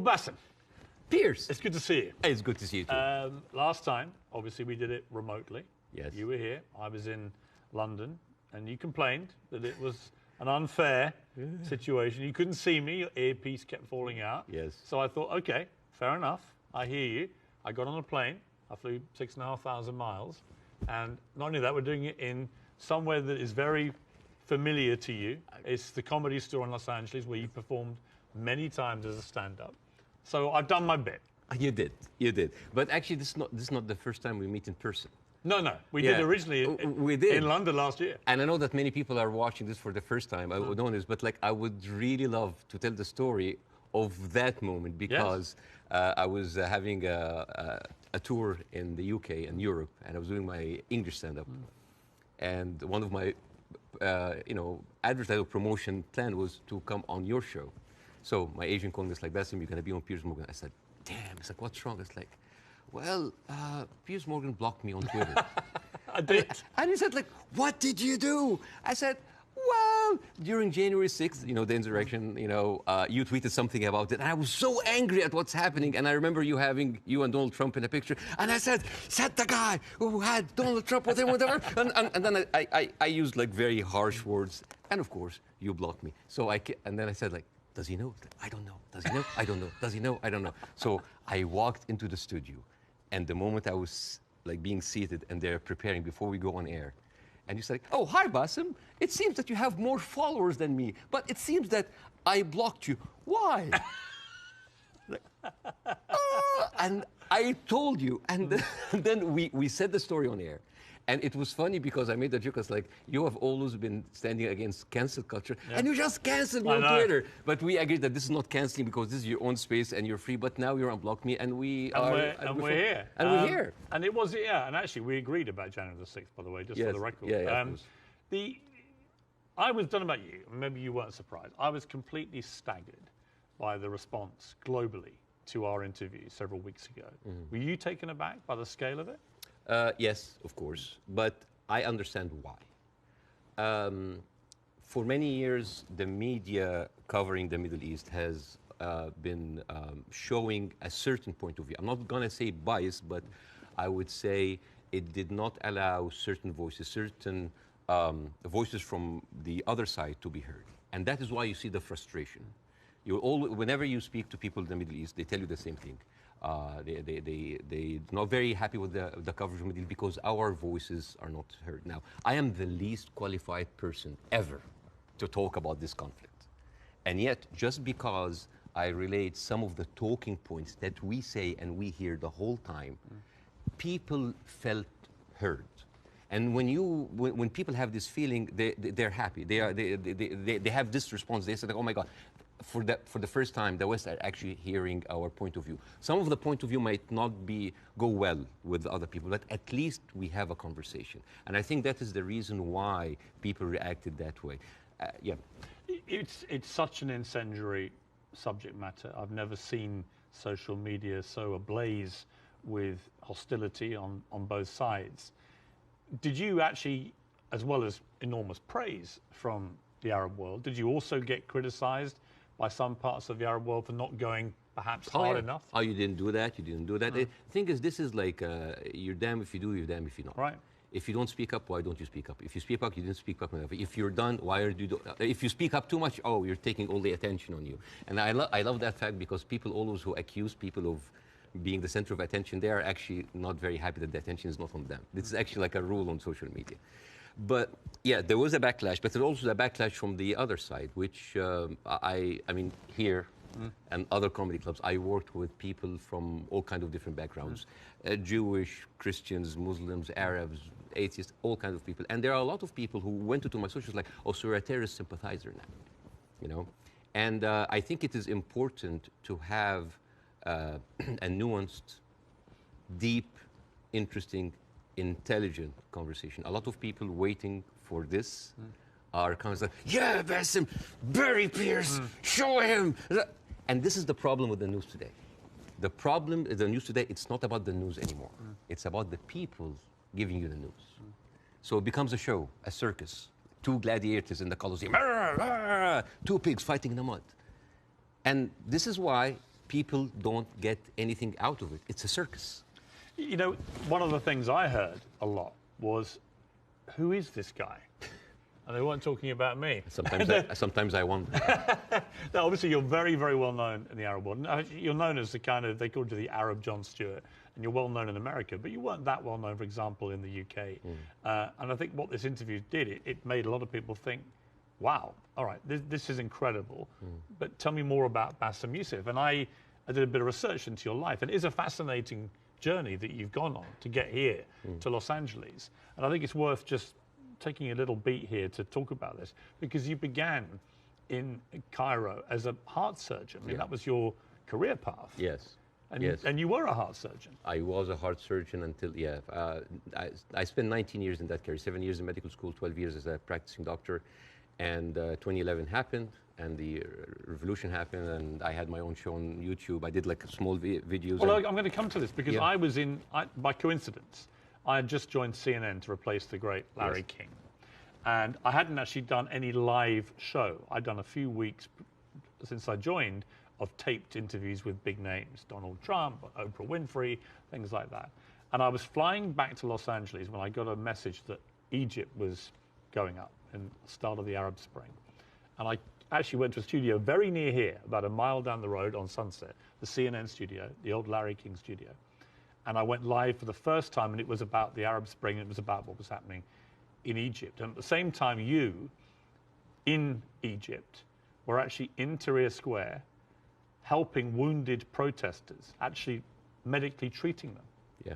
Bاسم, Piers. it's good to see you. It's good to see you too. Last time, obviously, we did it remotely. Yes. You were here. I was in London, and you complained that it was an unfair situation. You couldn't see me. Your earpiece kept falling out. Yes. So I thought, okay, fair enough. I hear you. I got on a plane. I flew 6,500 miles. And not only that, we're doing it in somewhere that is very familiar to you. It's the Comedy Store in Los Angeles, where you performed many times as a stand-up. So I've done my bit. You did. But actually, this is not the first time we meet in person. No. We did originally in London last year. And I know that many people are watching this for the first time. I would know this, but like I would really love to tell the story of that moment because I was having a tour in the UK and Europe, and I was doing my English stand-up. And one of my, advertising promotion plan was to come on your show. So my agent called me, it's like, Bاسم, you're going to be on Piers Morgan. I said, damn. It's like, what's wrong? It's like, well, Piers Morgan blocked me on Twitter. I did. And he said, like, what did you do? I said, well, during January 6th, the insurrection, you tweeted something about it. And I was so angry at what's happening. And I remember you having you and Donald Trump in a picture. And I said the guy who had Donald Trump with him, whatever. and then I used, like, very harsh words. And, of course, you blocked me. And then I said, like, does he know? I don't know. Does he know? I don't know. Does he know? I don't know. So I walked into the studio. And the moment I was, like, being seated and they're preparing before we go on air, and you said, oh, hi, Bاسم. It seems that you have more followers than me, but it seems that I blocked you. Why? And I told you. And then we said the story on air. And it was funny because I made the joke. I was like, you have always been standing against cancel culture, and you just canceled me on Twitter. But we agreed that this is not canceling because this is your own space and you're free. But now you're unblocked me, and we're here. We're here. And it was, and actually we agreed about January the 6th, by the way, just for the record. I was, don't know about you, maybe you weren't surprised. I was completely staggered by the response globally to our interview several weeks ago. Were you taken aback by the scale of it? Yes, of course, but I understand why. For many years, the media covering the Middle East has been showing a certain point of view. I'm not going to say bias, but I would say it did not allow certain voices from the other side to be heard. And that is why you see the frustration. Whenever you speak to people in the Middle East, they tell you the same thing. They're not very happy with the coverage of the Middle East because our voices are not heard. Now, I am the least qualified person ever to talk about this conflict. And yet, just because I relate some of the talking points that we say and we hear the whole time, people felt heard. And when people have this feeling, they're happy. They have this response. They say, oh my God. For the first time, the West are actually hearing our point of view. Some of the point of view might not go well with other people, but at least we have a conversation. And I think that is the reason why people reacted that way. It's such an incendiary subject matter. I've never seen social media so ablaze with hostility on both sides. Did you actually, as well as enormous praise from the Arab world, did you also get criticized by some parts of the Arab world for not going perhaps hard enough? Oh, you didn't do that, you didn't do that. The thing is, this is like, you're damned if you do, you're damned if you're not. Right. If you don't speak up, why don't you speak up? If you speak up, you didn't speak up enough. If you're done, why are you if you speak up too much, oh, you're taking all the attention on you. And I love that fact because people always who accuse people of being the center of attention, they are actually not very happy that the attention is not on them. This is actually like a rule on social media. But yeah, there was a backlash, but there was also a backlash from the other side, which I mean, here and other comedy clubs, I worked with people from all kinds of different backgrounds, Jewish, Christians, Muslims, Arabs, atheists, all kinds of people. And there are a lot of people who went into my socials like, oh, so you're a terrorist sympathizer now, And I think it is important to have a nuanced, deep, interesting, intelligent conversation. A lot of people waiting for this are kind of like, yeah, Bاسم, bury Piers, show him. And this is the problem with the news today. The problem is the news today, it's not about the news anymore. It's about the people giving you the news. So it becomes a show, a circus. Two gladiators in the Colosseum, two pigs fighting in the mud. And this is why people don't get anything out of it. It's a circus. You know, one of the things I heard a lot was, who is this guy? And they weren't talking about me. Sometimes I wonder. Now, obviously, you're very, very well known in the Arab world. You're known as the kind of, they called you the Arab Jon Stewart, and you're well known in America, but you weren't that well known, for example, in the UK. And I think what this interview did, it made a lot of people think, wow, all right, this is incredible. But tell me more about Bاسم Youssef. And I did a bit of research into your life, and it is a fascinating journey that you've gone on to get here to Los Angeles. And I think it's worth just taking a little beat here to talk about this, because you began in Cairo as a heart surgeon. I mean, that was your career path. Yes. And, yes. And you were a heart surgeon. I was a heart surgeon until, I spent 19 years in that career, 7 years in medical school, 12 years as a practicing doctor. And 2011 happened, and the revolution happened, and I had my own show on YouTube. I did like small videos. Well, I'm going to come to this, because I was by coincidence, I had just joined CNN to replace the great Larry King. And I hadn't actually done any live show. I'd done a few weeks since I joined of taped interviews with big names, Donald Trump, Oprah Winfrey, things like that. And I was flying back to Los Angeles when I got a message that Egypt was going up in the start of the Arab Spring. And I actually went to a studio very near here, about a mile down the road on Sunset, the CNN studio, the old Larry King studio. And I went live for the first time, and it was about the Arab Spring, and it was about what was happening in Egypt. And at the same time, you, in Egypt, were actually in Tahrir Square, helping wounded protesters, actually medically treating them. Yeah.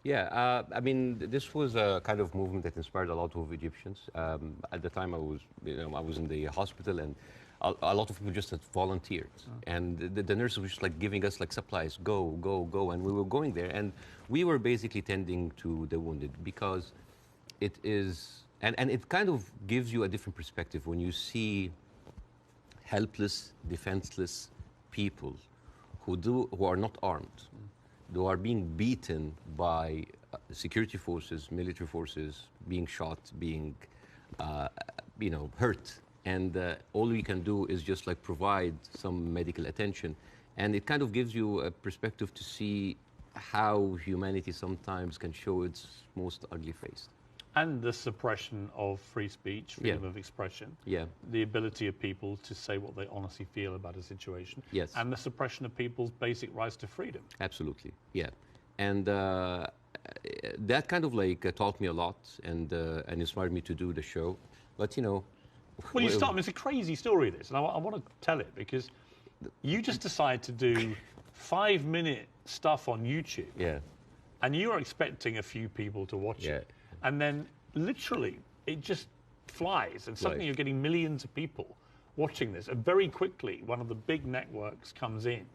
Yeah, I mean, this was a kind of movement that inspired a lot of Egyptians. At the time, I was in the hospital, and a lot of people just had volunteered. And the nurses were just like giving us like supplies, go, go, go. And we were going there, and we were basically tending to the wounded, because it is, and it kind of gives you a different perspective when you see helpless, defenseless people who are not armed, who are being beaten by security forces, military forces, being shot, being, hurt. And all we can do is just like provide some medical attention. And it kind of gives you a perspective to see how humanity sometimes can show its most ugly face. And the suppression of free speech, freedom of expression. Yeah. The ability of people to say what they honestly feel about a situation. Yes. And the suppression of people's basic rights to freedom. Absolutely, yeah. And that kind of like taught me a lot, and inspired me to do the show. But, Well, you start, I mean, it's a crazy story, this, and I want to tell it, because you just decide to do 5-minute stuff on YouTube. Yeah. And you are expecting a few people to watch it. And then literally it just flies, and suddenly you're getting millions of people watching this. And very quickly, one of the big networks comes in,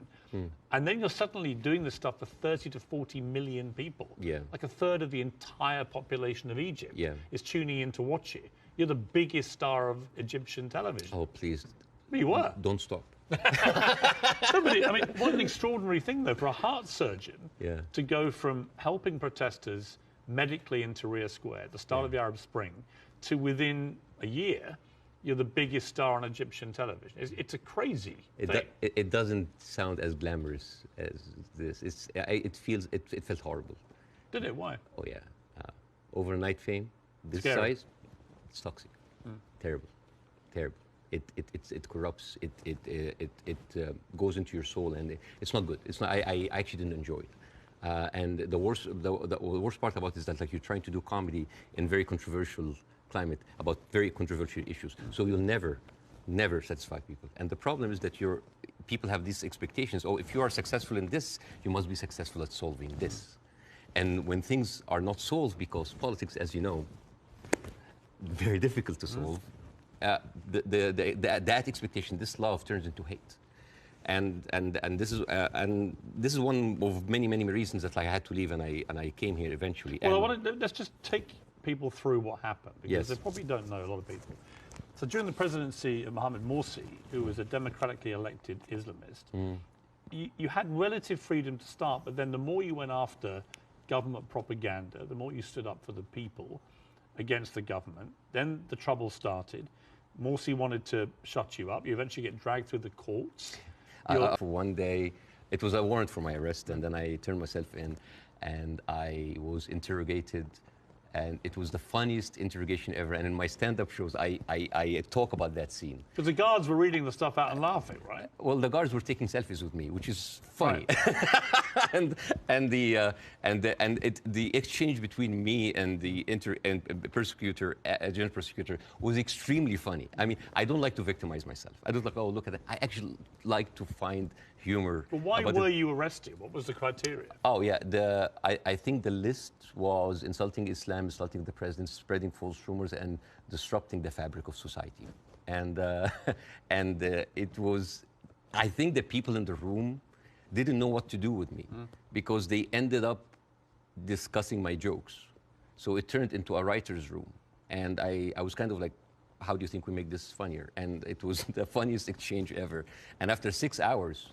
and then you're suddenly doing this stuff for 30 to 40 million people. Yeah. Like a third of the entire population of Egypt is tuning in to watch it. You're the biggest star of Egyptian television. Oh, please. You were. Don't stop. Somebody, I mean, what an extraordinary thing, though, for a heart surgeon to go from helping protesters medically in Tahrir Square at the start of the Arab Spring to within a year, you're the biggest star on Egyptian television. It's a crazy thing. It doesn't sound as glamorous as this. It felt horrible. Did it? Why? Oh, yeah. Overnight fame, this Scary. size, it's toxic. Terrible. Terrible. It corrupts. It goes into your soul, and it's not good. It's not. I actually didn't enjoy it. And the worst part about it is that like you're trying to do comedy in very controversial climate about very controversial issues. So you'll never satisfy people. And the problem is that people have these expectations. Oh, if you are successful in this, you must be successful at solving this. And when things are not solved, because politics, as you know, very difficult to solve, that expectation, this love turns into hate. And this is one of many reasons that like I had to leave, and I came here eventually. Well, let's just take people through what happened, because they probably don't know, a lot of people. So during the presidency of Mohamed Morsi, who was a democratically elected Islamist, you had relative freedom to start, but then the more you went after government propaganda, the more you stood up for the people against the government, then the trouble started. Morsi wanted to shut you up. You eventually get dragged through the courts. For one day, It was a warrant for my arrest, and then I turned myself in, and I was interrogated, and it was the funniest interrogation ever. And in my stand-up shows, I talk about that scene. Because the guards were reading the stuff out and laughing, right? Well, the guards were taking selfies with me, which is funny. Right. the exchange between me and the prosecutor, general prosecutor, was extremely funny. I mean, I don't like to victimize myself. I don't like, oh, look at that. I actually like to find humor. But why were you arrested? What was the criteria? Oh, yeah. I think the list was insulting Islam, insulting the president, spreading false rumors, and disrupting the fabric of society. And it was, I think the people in the room didn't know what to do with me because they ended up discussing my jokes. So it turned into a writer's room. And I was kind of like, how do you think we make this funnier? And it was the funniest exchange ever. And after 6 hours,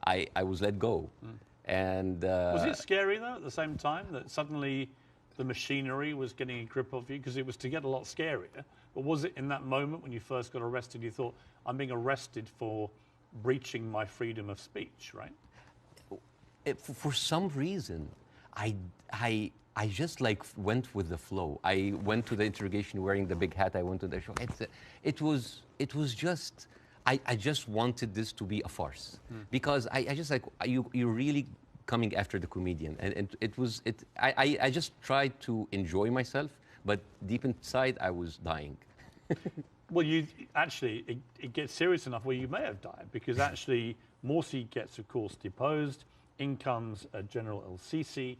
I was let go. And was it scary, though, at the same time, that suddenly the machinery was getting a grip of you? Because it was to get a lot scarier. But was it in that moment when you first got arrested, you thought, I'm being arrested for breaching my freedom of speech, right? For some reason, I just like went with the flow. I went to the interrogation wearing the big hat. I went to the show. It was just, I just wanted this to be a farce because I just like, you're really coming after the comedian. And I just tried to enjoy myself, but deep inside I was dying. Well, you actually, it gets serious enough where you may have died, because actually Morsi gets, of course, deposed. In comes General El-Sisi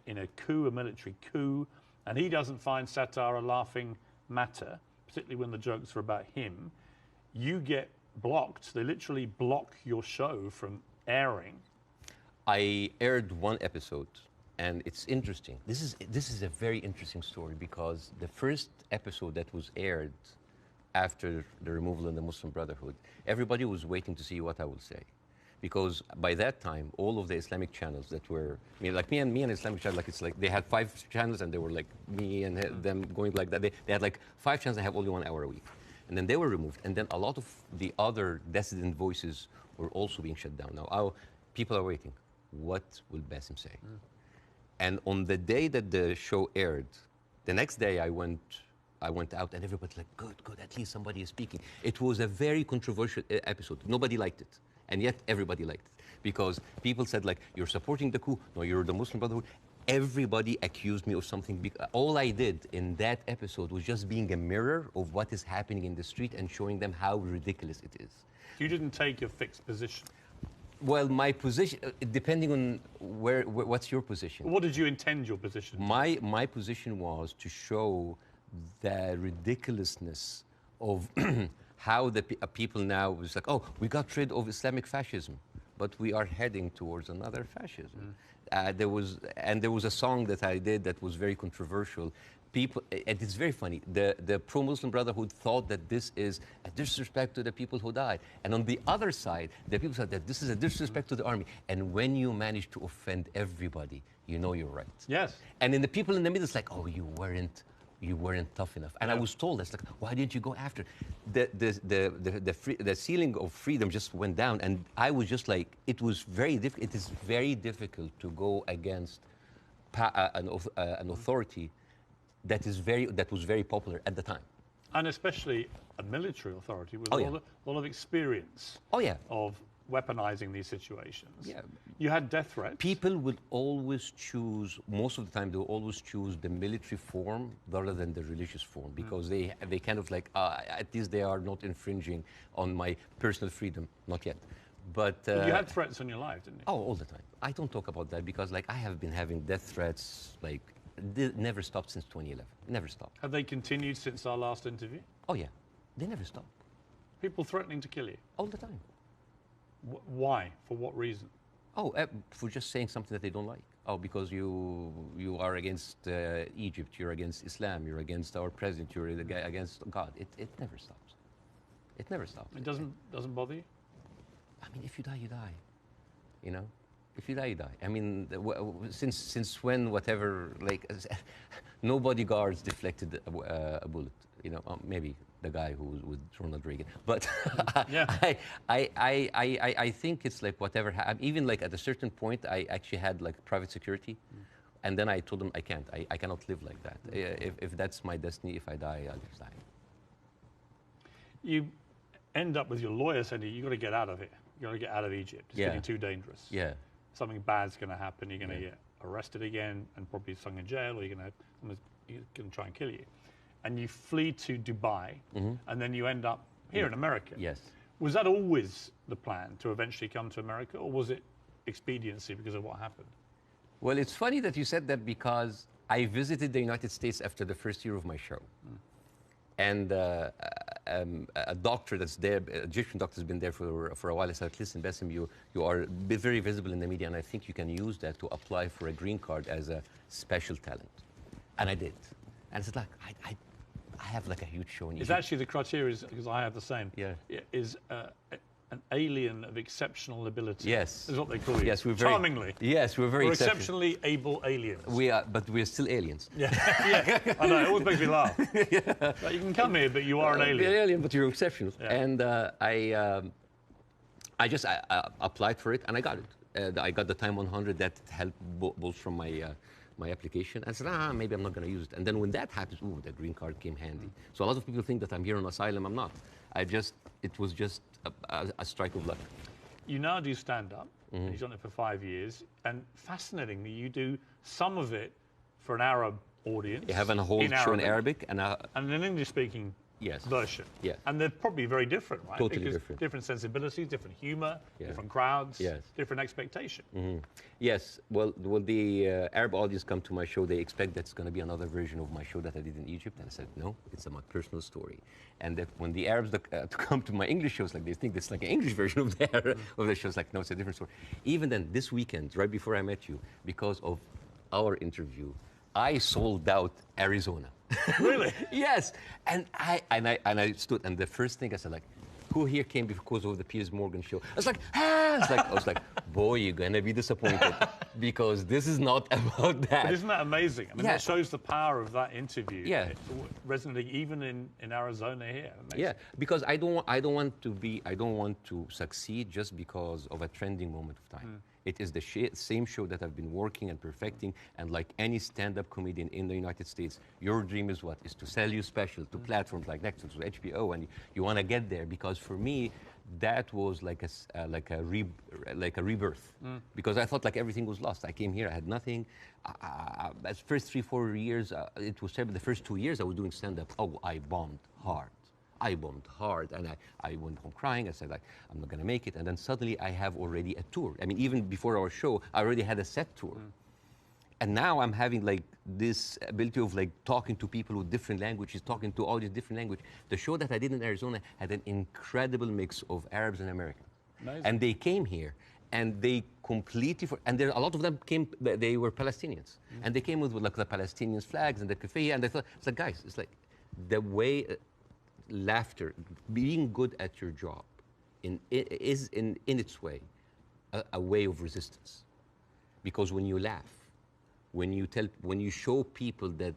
in a coup, a military coup, and he doesn't find satire a laughing matter, particularly when the jokes are about him. You get blocked. They literally block your show from airing. I aired one episode, and it's interesting. This is a very interesting story, because the first episode that was aired after the removal of the Muslim Brotherhood, everybody was waiting to see what I would say. Because by that time, all of the Islamic channels that were, I mean, like me and Islamic channel, like it's like they had 5 channels, and they were like me and them going like that. They had like 5 channels that have only 1 hour a week. And then they were removed. And then a lot of the other dissident voices were also being shut down. Now, people are waiting. What will Bassem say? And on the day that the show aired, the next day I went out, and everybody's like, good, at least somebody is speaking. It was a very controversial episode. Nobody liked it. And yet everybody liked it, because people said, like, you're supporting the coup. No, you're the Muslim Brotherhood. Everybody accused me of something. All I did in that episode was just being a mirror of what is happening in the street and showing them how ridiculous it is. You didn't take a fixed position. Well, my position, depending on what's your position? What did you intend your position to? My position was to show the ridiculousness of how the people now was like, oh, we got rid of Islamic fascism, but we are heading towards another fascism. There was a song that I did that was very controversial. People, and it's very funny. The pro-Muslim Brotherhood thought that this is a disrespect to the people who died, and on the other side, the people said that this is a disrespect to the army. And when you manage to offend everybody, you know you're right. Yes. And then the people in the middle, it's like, oh, you weren't tough enough. And I was told, it's like, why didn't you go after? The ceiling of freedom just went down, and I was just like, it is very difficult to go against an authority that was very popular at the time. And especially a military authority with Oh, a yeah. lot of experience Oh, yeah. of weaponizing these situations. Yeah. You had death threats. People will always choose, most of the time, they'll always choose the military form rather than the religious form, because they kind of like, at least they are not infringing on my personal freedom. Not yet. But you had threats on your life, didn't you? Oh, all the time. I don't talk about that because, like, I have been having death threats, like, never stopped since 2011. Never stopped. Have they continued since our last interview? Oh, yeah. They never stopped. People threatening to kill you? All the time. Why? For what reason? Oh, for just saying something that they don't like. Oh, because you are against Egypt, you're against Islam, you're against our president, you're against God. It never stops. It never stops. It doesn't bother you? I mean, if you die, you die. You know? If you die, you die. I mean, since when, whatever, like, no bodyguards deflected a bullet. You know, maybe the guy who was with Ronald Reagan. But Yeah. I think it's like whatever happened. Even like at a certain point, I actually had like private security. And then I told them I can't. I cannot live like that. If that's my destiny, if I die, I'll just die. You end up with your lawyer saying you've got to get out of here. You've got to get out of Egypt. It's getting too dangerous. Yeah. Something bad's going to happen. You're going to get arrested again and probably thrown in jail, or you're going to try and kill you. And you flee to Dubai, and then you end up here in America. Yes. Was that always the plan, to eventually come to America, or was it expediency because of what happened? Well, it's funny that you said that because I visited the United States after the first year of my show. And a doctor that's there, an Egyptian doctor has been there for a while. I said, listen, Bassem, you are very visible in the media, and I think you can use that to apply for a green card as a special talent. And I did. And I said, like, I have like a huge show in Egypt. It's actually the criteria, because I have the same. Yeah. Is an alien of exceptional ability. Yes. Is what they call you. Yes, we're very... Charmingly. Yes, we're very exceptionally able aliens. We are, but we're still aliens. Yeah, yeah. I know, it always makes me laugh. Like, you can come here, but you are an alien. You're an alien, but you're exceptional. Yeah. And I just applied for it, and I got it. I got the Time 100 that helped bolster my application. I said, maybe I'm not going to use it. And then when that happens, ooh, the green card came handy. So a lot of people think that I'm here on asylum. I'm not. It was just a strike of luck. You now do stand-up, and you've done it for 5 years, and fascinatingly, you do some of it for an Arab audience. You have a whole show in Arabic and an English-speaking version. Yeah. And they're probably very different, right? Totally because different. Different sensibilities, different humor, different crowds, different expectation. Yes. Well, the Arab audience come to my show, they expect that's going to be another version of my show that I did in Egypt. And I said, no, it's my personal story. And that when the Arabs come to my English shows, like they think it's like an English version of their shows. Like, no, it's a different story. Even then, this weekend, right before I met you, because of our interview, I sold out Arizona. Really? Yes. And I stood, and the first thing I said, like, who here came because of the Piers Morgan show? I was like, I was like, boy, you're gonna be disappointed because this is not about that. But isn't that amazing? I mean, that shows the power of that interview. Yeah. Resonating even in Arizona here. Amazing. Yeah, because I don't want to succeed just because of a trending moment of time. It is the same show that I've been working and perfecting, and like any stand-up comedian in the United States, your dream is what? Is to sell your special to platforms like Netflix, to HBO, and you want to get there. Because for me, that was like a rebirth. Because I thought like everything was lost. I came here, I had nothing. As first 3-4 years, it was terrible. The first 2 years I was doing stand-up. Oh, I bombed hard. And I went home crying. I said, like, I'm not going to make it. And then suddenly I have already a tour. I mean, even before our show, I already had a set tour. And now I'm having like this ability of like talking to people with different languages, talking to all these different languages. The show that I did in Arizona had an incredible mix of Arabs and Americans. Amazing. And they came here and they completely, and there a lot of them came, they were Palestinians. And they came with like the Palestinian flags and the keffiyeh, and they thought, it's like, guys, it's like the way, laughter, being good at your job is in its way a way of resistance. Because when you laugh, when you show people that,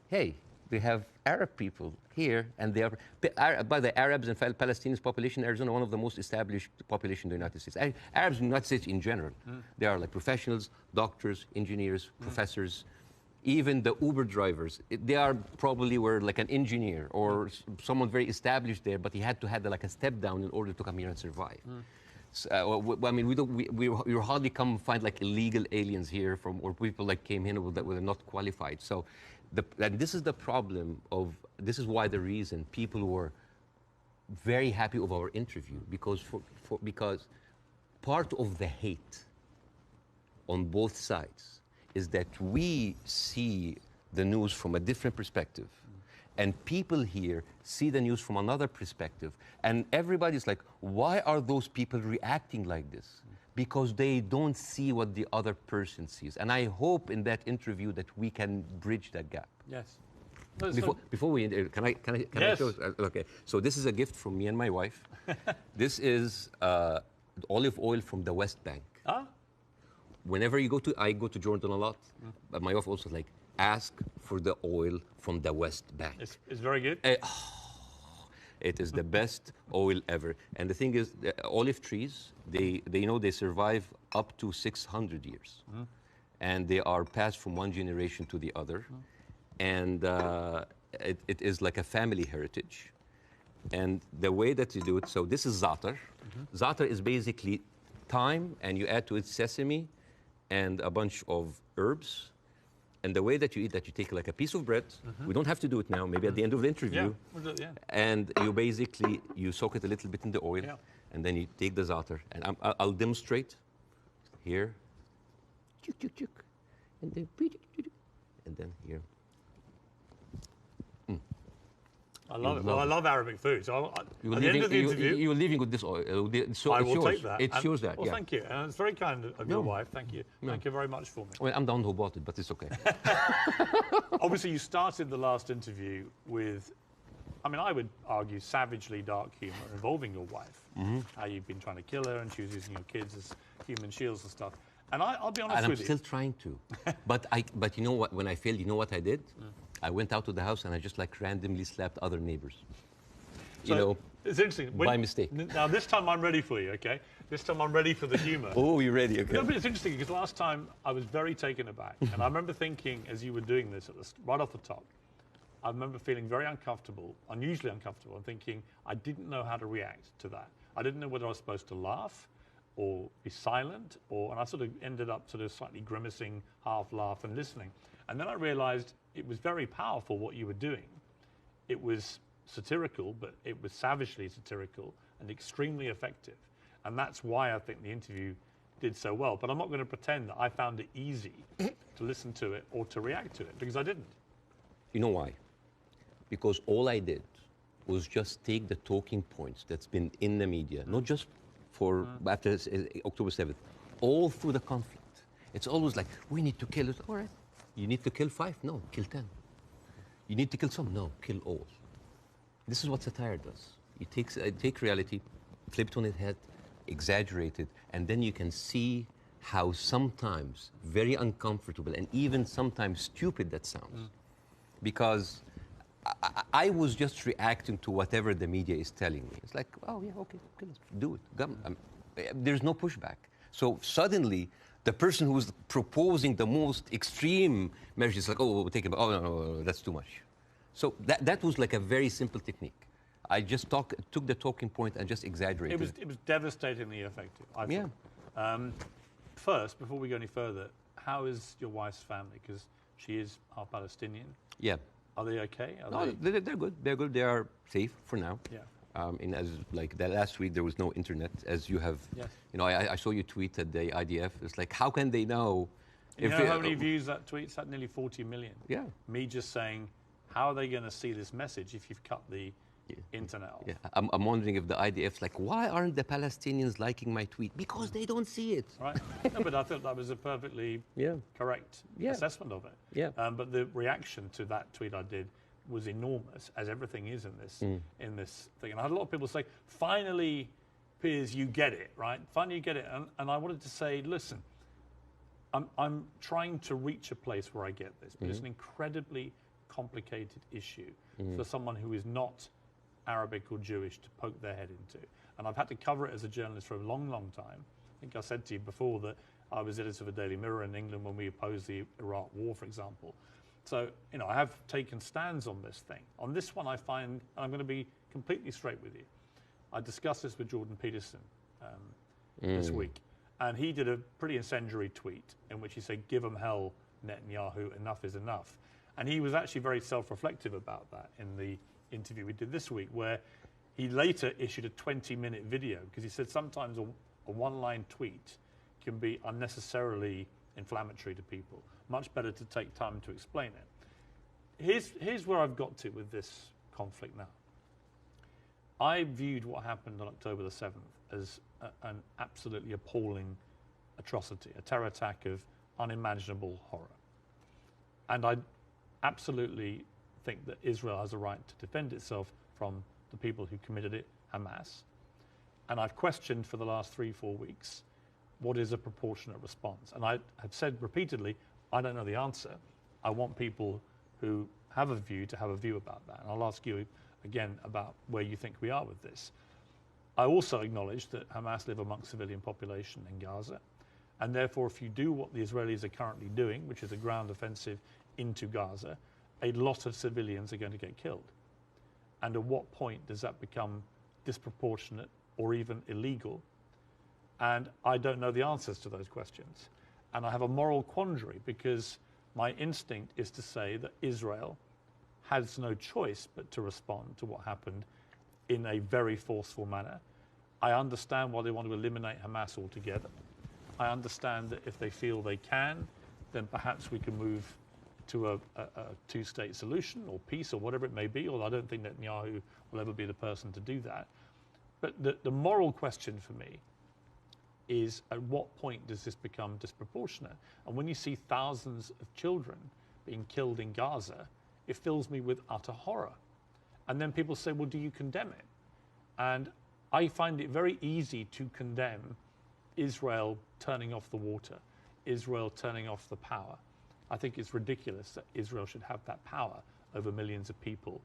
hey, we have Arab people here, and they are, by the Arabs and Palestinian population in Arizona, one of the most established population in the United States. Arabs in the United States in general, they are like professionals, doctors, engineers, professors. Even the Uber drivers, they are probably were like an engineer or someone very established there, but he had to have like a step down in order to come here and survive. So, I mean, we hardly come find like illegal aliens here or people like came in that were not qualified. So, and this is the problem this is why the reason people were very happy of our interview, because because part of the hate on both sides is that we see the news from a different perspective. And people here see the news from another perspective. And everybody's like, why are those people reacting like this? Because they don't see what the other person sees. And I hope in that interview that we can bridge that gap. Yes. Before we, can I yes. show? Okay, so this is a gift from me and my wife. This is olive oil from the West Bank. whenever I go to Jordan a lot, but my wife also like, ask for the oil from the West Bank. It's very good. It is the best oil ever. And the thing is, the olive trees, they survive up to 600 years. And they are passed from one generation to the other. And it is like a family heritage. And the way that you do it, so this is za'atar. Za'atar is basically thyme, and you add to it sesame and a bunch of herbs. And the way that you eat that, you take like a piece of bread. We don't have to do it now, maybe at the end of the interview. Yeah, we'll do it, yeah. And you soak it a little bit in the oil, and then you take the za'atar. And I'll demonstrate here. Chuk, chuk, chuk. And then here. I love it. Well, I love Arabic food. So at the end of the interview, you're leaving with this oil. So I it's will yours. take that. It's yours, that. Well, thank you. And it's very kind of your wife. Thank you. Thank you very much for me. Well, I'm the one who bought it, but it's okay. Obviously, you started the last interview with, I mean, I would argue savagely dark humor involving your wife. How you've been trying to kill her, and she was using your kids as human shields and stuff. And I'll be honest with you. And I'm still trying to. But you know what? When I failed, you know what I did? I went out to the house and I just like randomly slapped other neighbors. So it's interesting. By mistake. Now this time I'm ready for you, okay? This time I'm ready for the humour. Oh, you're ready, okay. No, but it's interesting because last time I was very taken aback. And I remember thinking as you were doing this right off the top, I remember feeling very uncomfortable, unusually uncomfortable, and thinking I didn't know how to react to that. I didn't know whether I was supposed to laugh or be silent, and I sort of ended up sort of slightly grimacing, half laugh and listening. And then I realised it was very powerful what you were doing. It was satirical, but it was savagely satirical and extremely effective. And that's why I think the interview did so well. But I'm not going to pretend that I found it easy to listen to it or to react to it, because I didn't. You know why? Because all I did was just take the talking points that's been in the media, not just for after October 7th, all through the conflict. It's always like, we need to kill it. All right. You need to kill 5? No, kill 10. You need to kill some? No, kill all. This is what satire does. It take reality, flip it on its head, exaggerate it, and then you can see how sometimes very uncomfortable and even sometimes stupid that sounds. Because I was just reacting to whatever the media is telling me. It's like, oh yeah, okay, let's do it. There's no pushback. So suddenly, the person who's proposing the most extreme measures is like, oh, we'll take it, oh no, that's too much. So that was like a very simple technique. I just took the talking point and just exaggerated. It was devastatingly effective, I thought. Yeah. First, before we go any further, how is your wife's family? Because she is half Palestinian. Yeah. Are they okay? They're good. They're good. They are safe for now. Yeah. As like that last week, there was no internet, as you have. Yes. You know, I saw you tweet at the IDF. It's like, how can they know? You know how many views that tweet's had? Nearly 40 million. Yeah. Me just saying, how are they going to see this message if you've cut the internet off? Yeah. I'm wondering if the IDF's like, why aren't the Palestinians liking my tweet? Because they don't see it. Right. No, but I thought that was a perfectly correct assessment of it. Yeah. But the reaction to that tweet I did was enormous, as everything is in this thing. And I had a lot of people say, finally, Piers, you get it, right? Finally, you get it. And I wanted to say, listen, I'm trying to reach a place where I get this, but it's an incredibly complicated issue for someone who is not Arabic or Jewish to poke their head into. And I've had to cover it as a journalist for a long, long time. I think I said to you before that I was editor of the Daily Mirror in England when we opposed the Iraq War, for example. So, you know, I have taken stands on this thing. On this one, I find, and I'm going to be completely straight with you, I discussed this with Jordan Peterson this week, and he did a pretty incendiary tweet in which he said, give them hell, Netanyahu, enough is enough. And he was actually very self-reflective about that in the interview we did this week, where he later issued a 20-minute video, because he said sometimes a one-line tweet can be unnecessarily inflammatory to people. Much better to take time to explain it. Here's where I've got to with this conflict now. I viewed what happened on October the 7th as an absolutely appalling atrocity, a terror attack of unimaginable horror. And I absolutely think that Israel has a right to defend itself from the people who committed it, Hamas. And I've questioned for the last 3-4 weeks what is a proportionate response? And I have said repeatedly, I don't know the answer. I want people who have a view to have a view about that. And I'll ask you again about where you think we are with this. I also acknowledge that Hamas live amongst civilian population in Gaza. And therefore, if you do what the Israelis are currently doing, which is a ground offensive into Gaza, a lot of civilians are going to get killed. And at what point does that become disproportionate or even illegal? And I don't know the answers to those questions. And I have a moral quandary because my instinct is to say that Israel has no choice but to respond to what happened in a very forceful manner. I understand why they want to eliminate Hamas altogether. I understand that if they feel they can, then perhaps we can move to a two-state solution or peace or whatever it may be, although I don't think Netanyahu will ever be the person to do that. But the moral question for me is, at what point does this become disproportionate? And when you see thousands of children being killed in Gaza, it fills me with utter horror. And then people say, well, do you condemn it? And I find it very easy to condemn Israel turning off the water, Israel turning off the power. I think it's ridiculous that Israel should have that power over millions of people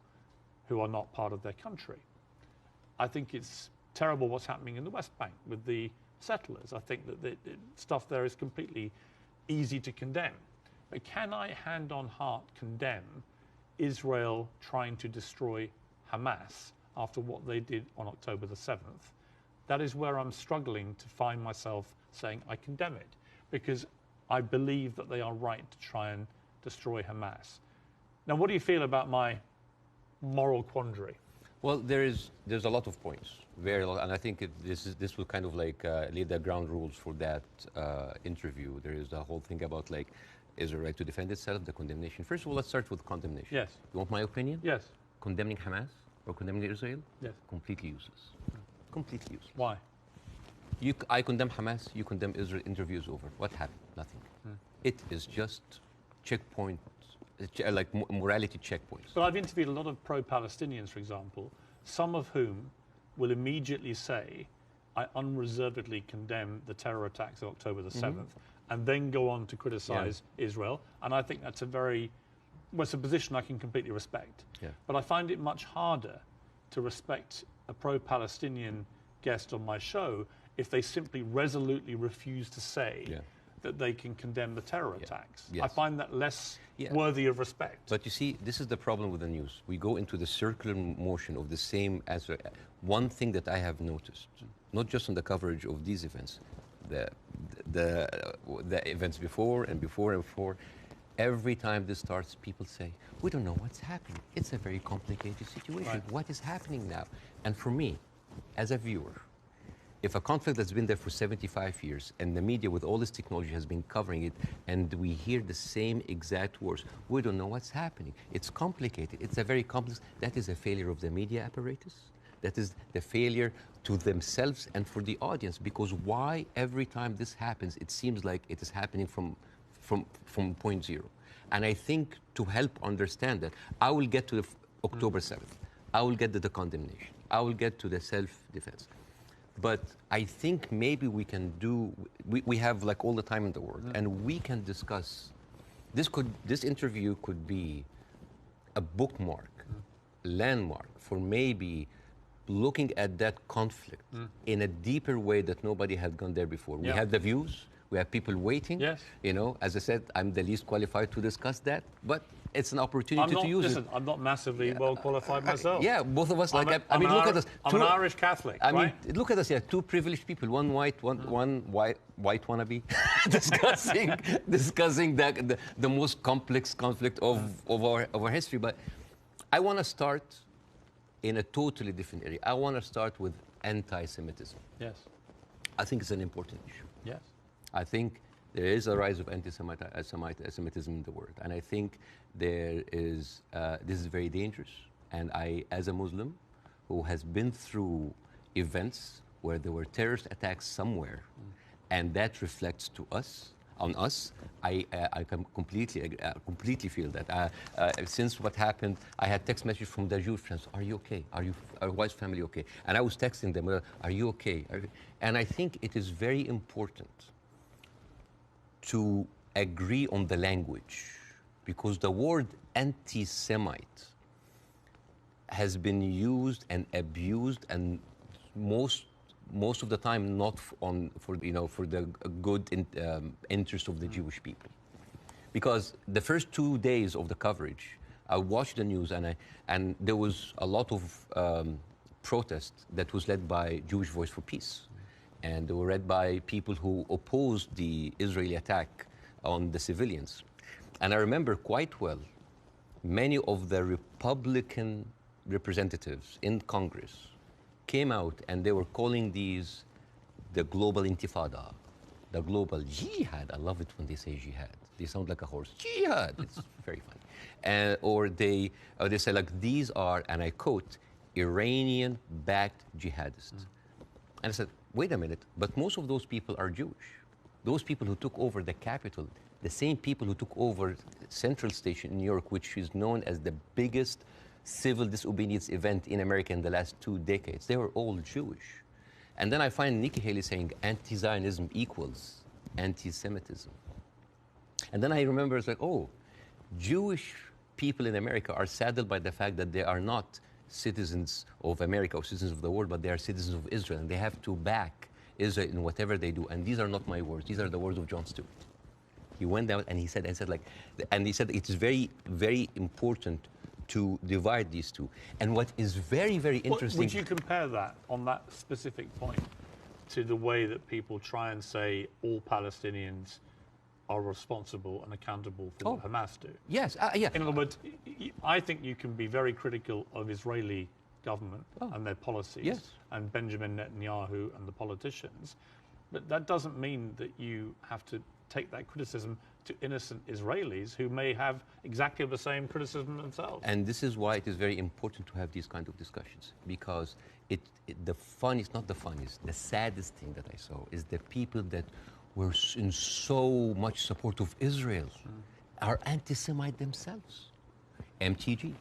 who are not part of their country. I think it's terrible what's happening in the West Bank with the settlers. I think that the stuff there is completely easy to condemn. But can I, hand on heart, condemn Israel trying to destroy Hamas after what they did on October the 7th? That is where I'm struggling to find myself saying I condemn it, because I believe that they are right to try and destroy Hamas. Now, what do you feel about my moral quandary? Well, there's a lot of points, very lot, and I think this will kind of like lay the ground rules for that interview. There is a whole thing about like Israel right to defend itself, the condemnation. First of all, let's start with condemnation. Yes. You want my opinion? Yes. Condemning Hamas or condemning Israel? Yes. Completely useless. Completely useless. Why? I condemn Hamas, you condemn Israel, interview is over. What happened? Nothing. It is just checkpoint, like morality checkpoints. But I've interviewed a lot of pro-Palestinians, for example, some of whom will immediately say, I unreservedly condemn the terror attacks of October the 7th, and then go on to criticize Israel. And I think that's it's a position I can completely respect. Yeah. But I find it much harder to respect a pro-Palestinian guest on my show if they simply resolutely refuse to say that they can condemn the terror attacks. Yes. I find that less worthy of respect. But you see, this is the problem with the news. We go into the circular motion of the same answer. One thing that I have noticed, not just on the coverage of these events, the events before and before and before, every time this starts, people say, we don't know what's happening. It's a very complicated situation. Right. What is happening now? And for me, as a viewer, if a conflict that's been there for 75 years and the media with all this technology has been covering it and we hear the same exact words, we don't know what's happening. It's complicated. It's a very complex. That is a failure of the media apparatus. That is the failure to themselves and for the audience, because why every time this happens, it seems like it is happening from point zero. And I think to help understand that, I will get to the October 7th. I will get to the condemnation. I will get to the self-defense. But I think maybe we can we have like all the time in the world, and we can discuss, this interview could be a bookmark, landmark for maybe looking at that conflict in a deeper way that nobody had gone there before. We have the views, we have people waiting. Yes. You know, as I said, I'm the least qualified to discuss that, but it's an opportunity to use it. I'm not massively well qualified myself. Yeah, both of us. Like, I'm I mean, look at us. I'm an Irish Catholic. I mean, right? look at us. Yeah, two privileged people. One white, one white wannabe, discussing the most complex conflict of our history. But I want to start in a totally different area. I want to start with anti-Semitism. Yes. I think it's an important issue. Yes. I think there is a rise of anti-Semitism in the world, and I think there is. This is very dangerous. And I, as a Muslim, who has been through events where there were terrorist attacks somewhere, and that reflects to us, on us. I can completely feel that. Since what happened, I had text messages from the Jewish friends. Are you okay? Are wife's family okay? And I was texting them. Are you okay? And I think it is very important to agree on the language, because the word anti-Semite has been used and abused, and most of the time not for the good interest of the Jewish people. Because the first 2 days of the coverage, I watched the news, and there was a lot of protest that was led by Jewish Voice for Peace, and they were led by people who opposed the Israeli attack on the civilians. And I remember quite well, many of the Republican representatives in Congress came out and they were calling these the global intifada, the global jihad. I love it when they say jihad. They sound like a horse. Jihad. It's very funny. Or they say, like, these are, and I quote, Iranian-backed jihadists. And I said, wait a minute, but most of those people are Jewish. Those people who took over the capital, the same people who took over Central Station in New York, which is known as the biggest civil disobedience event in America in the last 2 decades, they were all Jewish. And then I find Nikki Haley saying anti-Zionism equals anti-Semitism. And then I remember, it's like, oh, Jewish people in America are saddled by the fact that they are not citizens of America or citizens of the world, but they are citizens of Israel, and they have to back Israel in whatever they do. And these are not my words. These are the words of Jon Stewart. He went down and he said it is very, very important to divide these two. And what is very, very interesting... Would you compare that, on that specific point, to the way that people try and say all Palestinians are responsible and accountable for what Hamas do? Yes, yeah. In other words, I think you can be very critical of Israeli government and their policies and Benjamin Netanyahu and the politicians, but that doesn't mean that you have to take that criticism to innocent Israelis who may have exactly the same criticism themselves. And this is why it is very important to have these kind of discussions, because the saddest thing that I saw is the people that were in so much support of Israel are anti-Semite themselves. MTG,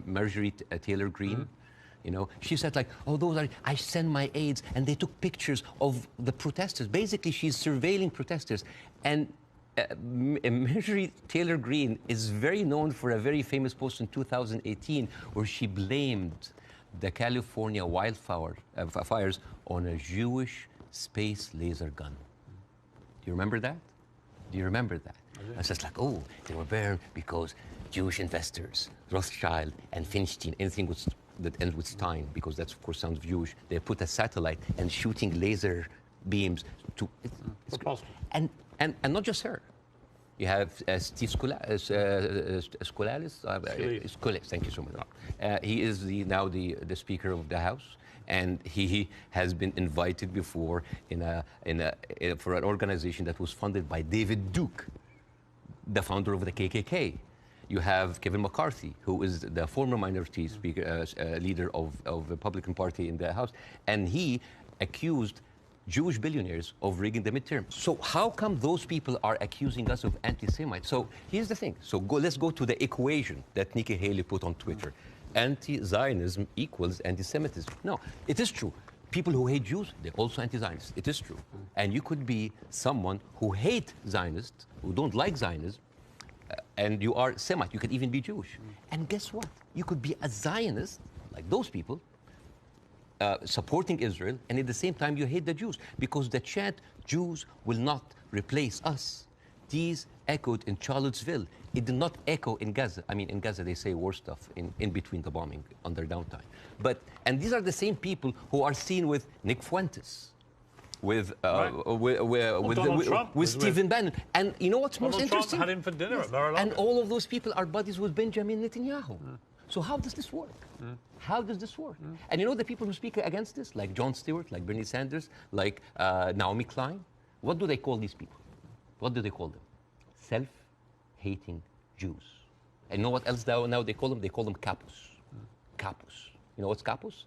Marjorie Taylor Greene, you know, she said, like, oh, I send my aides, and they took pictures of the protesters. Basically, she's surveilling protesters. And Marjorie Taylor Greene is very known for a very famous post in 2018 where she blamed the California fires on a Jewish space laser gun. Do you remember that? Do you remember that? It's just like, oh, they were burned because Jewish investors, Rothschild and Feinstein, anything that ends with Stein, because that, of course, sounds Jewish. They put a satellite and shooting laser beams to... It's possible. And not just her. You have Steve Skoulas, thank you so much. He is now the Speaker of the House, and he has been invited before for an organization that was funded by David Duke, the founder of the KKK. You have Kevin McCarthy, who is the former minority speaker, leader of the Republican Party in the House, and he accused Jewish billionaires of rigging the midterm. So how come those people are accusing us of anti-Semites? So here's the thing. So let's go to the equation that Nikki Haley put on Twitter. Anti-Zionism equals anti-Semitism. No, it is true. People who hate Jews, they're also anti-Zionists. It is true. And you could be someone who hates Zionists, who don't like Zionism, and you are Semite. You could even be Jewish. And guess what? You could be a Zionist, like those people, supporting Israel, and at the same time you hate the Jews, because the chant, Jews will not replace us, these echoed in Charlottesville. It did not echo in Gaza. I mean, in Gaza they say worse stuff in between the bombing, on their downtime. And these are the same people who are seen with Nick Fuentes, with Stephen Bannon. And you know what's most interesting? Trump had him for dinner at Mar-a-Lago. And all of those people are buddies with Benjamin Netanyahu. So how does this work? How does this work? And you know the people who speak against this, like Jon Stewart, like Bernie Sanders, like Naomi Klein, what do they call these people? What do they call them? Self-hating Jews. And you know what else now they call them? They call them capos. Capos. You know what's capos?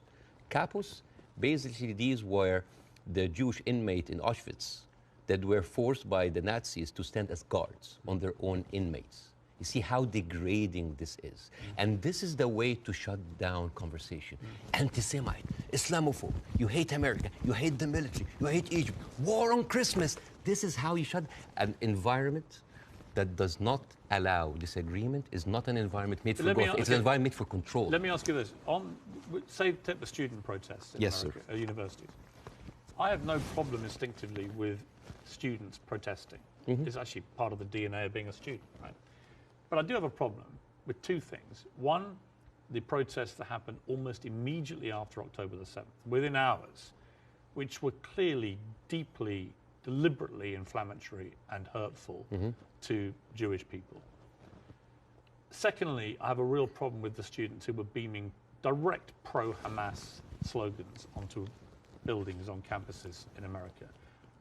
Capos, basically these were the Jewish inmate in Auschwitz that were forced by the Nazis to stand as guards on their own inmates. You see how degrading this is. And this is the way to shut down conversation. Anti-Semite, Islamophobe, you hate America, you hate the military, you hate Egypt, war on Christmas. This is how you shut an environment that does not allow disagreement is not an environment made for growth. It's an environment made for control. Let me ask you this. Say, take the student protests in America, at universities. I have no problem instinctively with students protesting. It's actually part of the DNA of being a student, right? But I do have a problem with two things. One, the protests that happened almost immediately after October the 7th, within hours, which were clearly, deeply, deliberately inflammatory and hurtful to Jewish people. Secondly, I have a real problem with the students who were beaming direct pro-Hamas slogans onto buildings on campuses in America.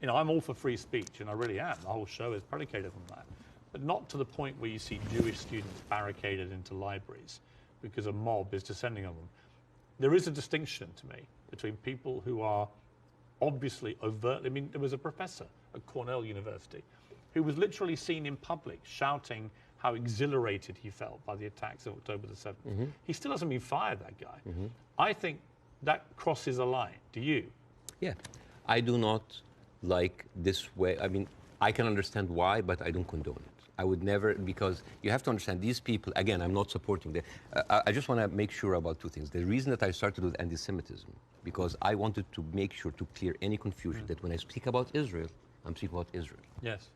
You know, I'm all for free speech, and I really am. The whole show is predicated on that. But not to the point where you see Jewish students barricaded into libraries because a mob is descending on them. There is a distinction to me between people who are obviously overtly, I mean, there was a professor at Cornell University who was literally seen in public shouting how exhilarated he felt by the attacks of October the 7th. He still hasn't been fired, that guy. I think that crosses a line. Do you? Yeah. I do not like this way. I mean, I can understand why, but I don't condone it. I would never, because you have to understand these people, again, I'm not supporting them. I just want to make sure about two things. The reason that I started with anti-Semitism, because I wanted to make sure to clear any confusion that when I speak about Israel, I'm speaking about Israel. Yes.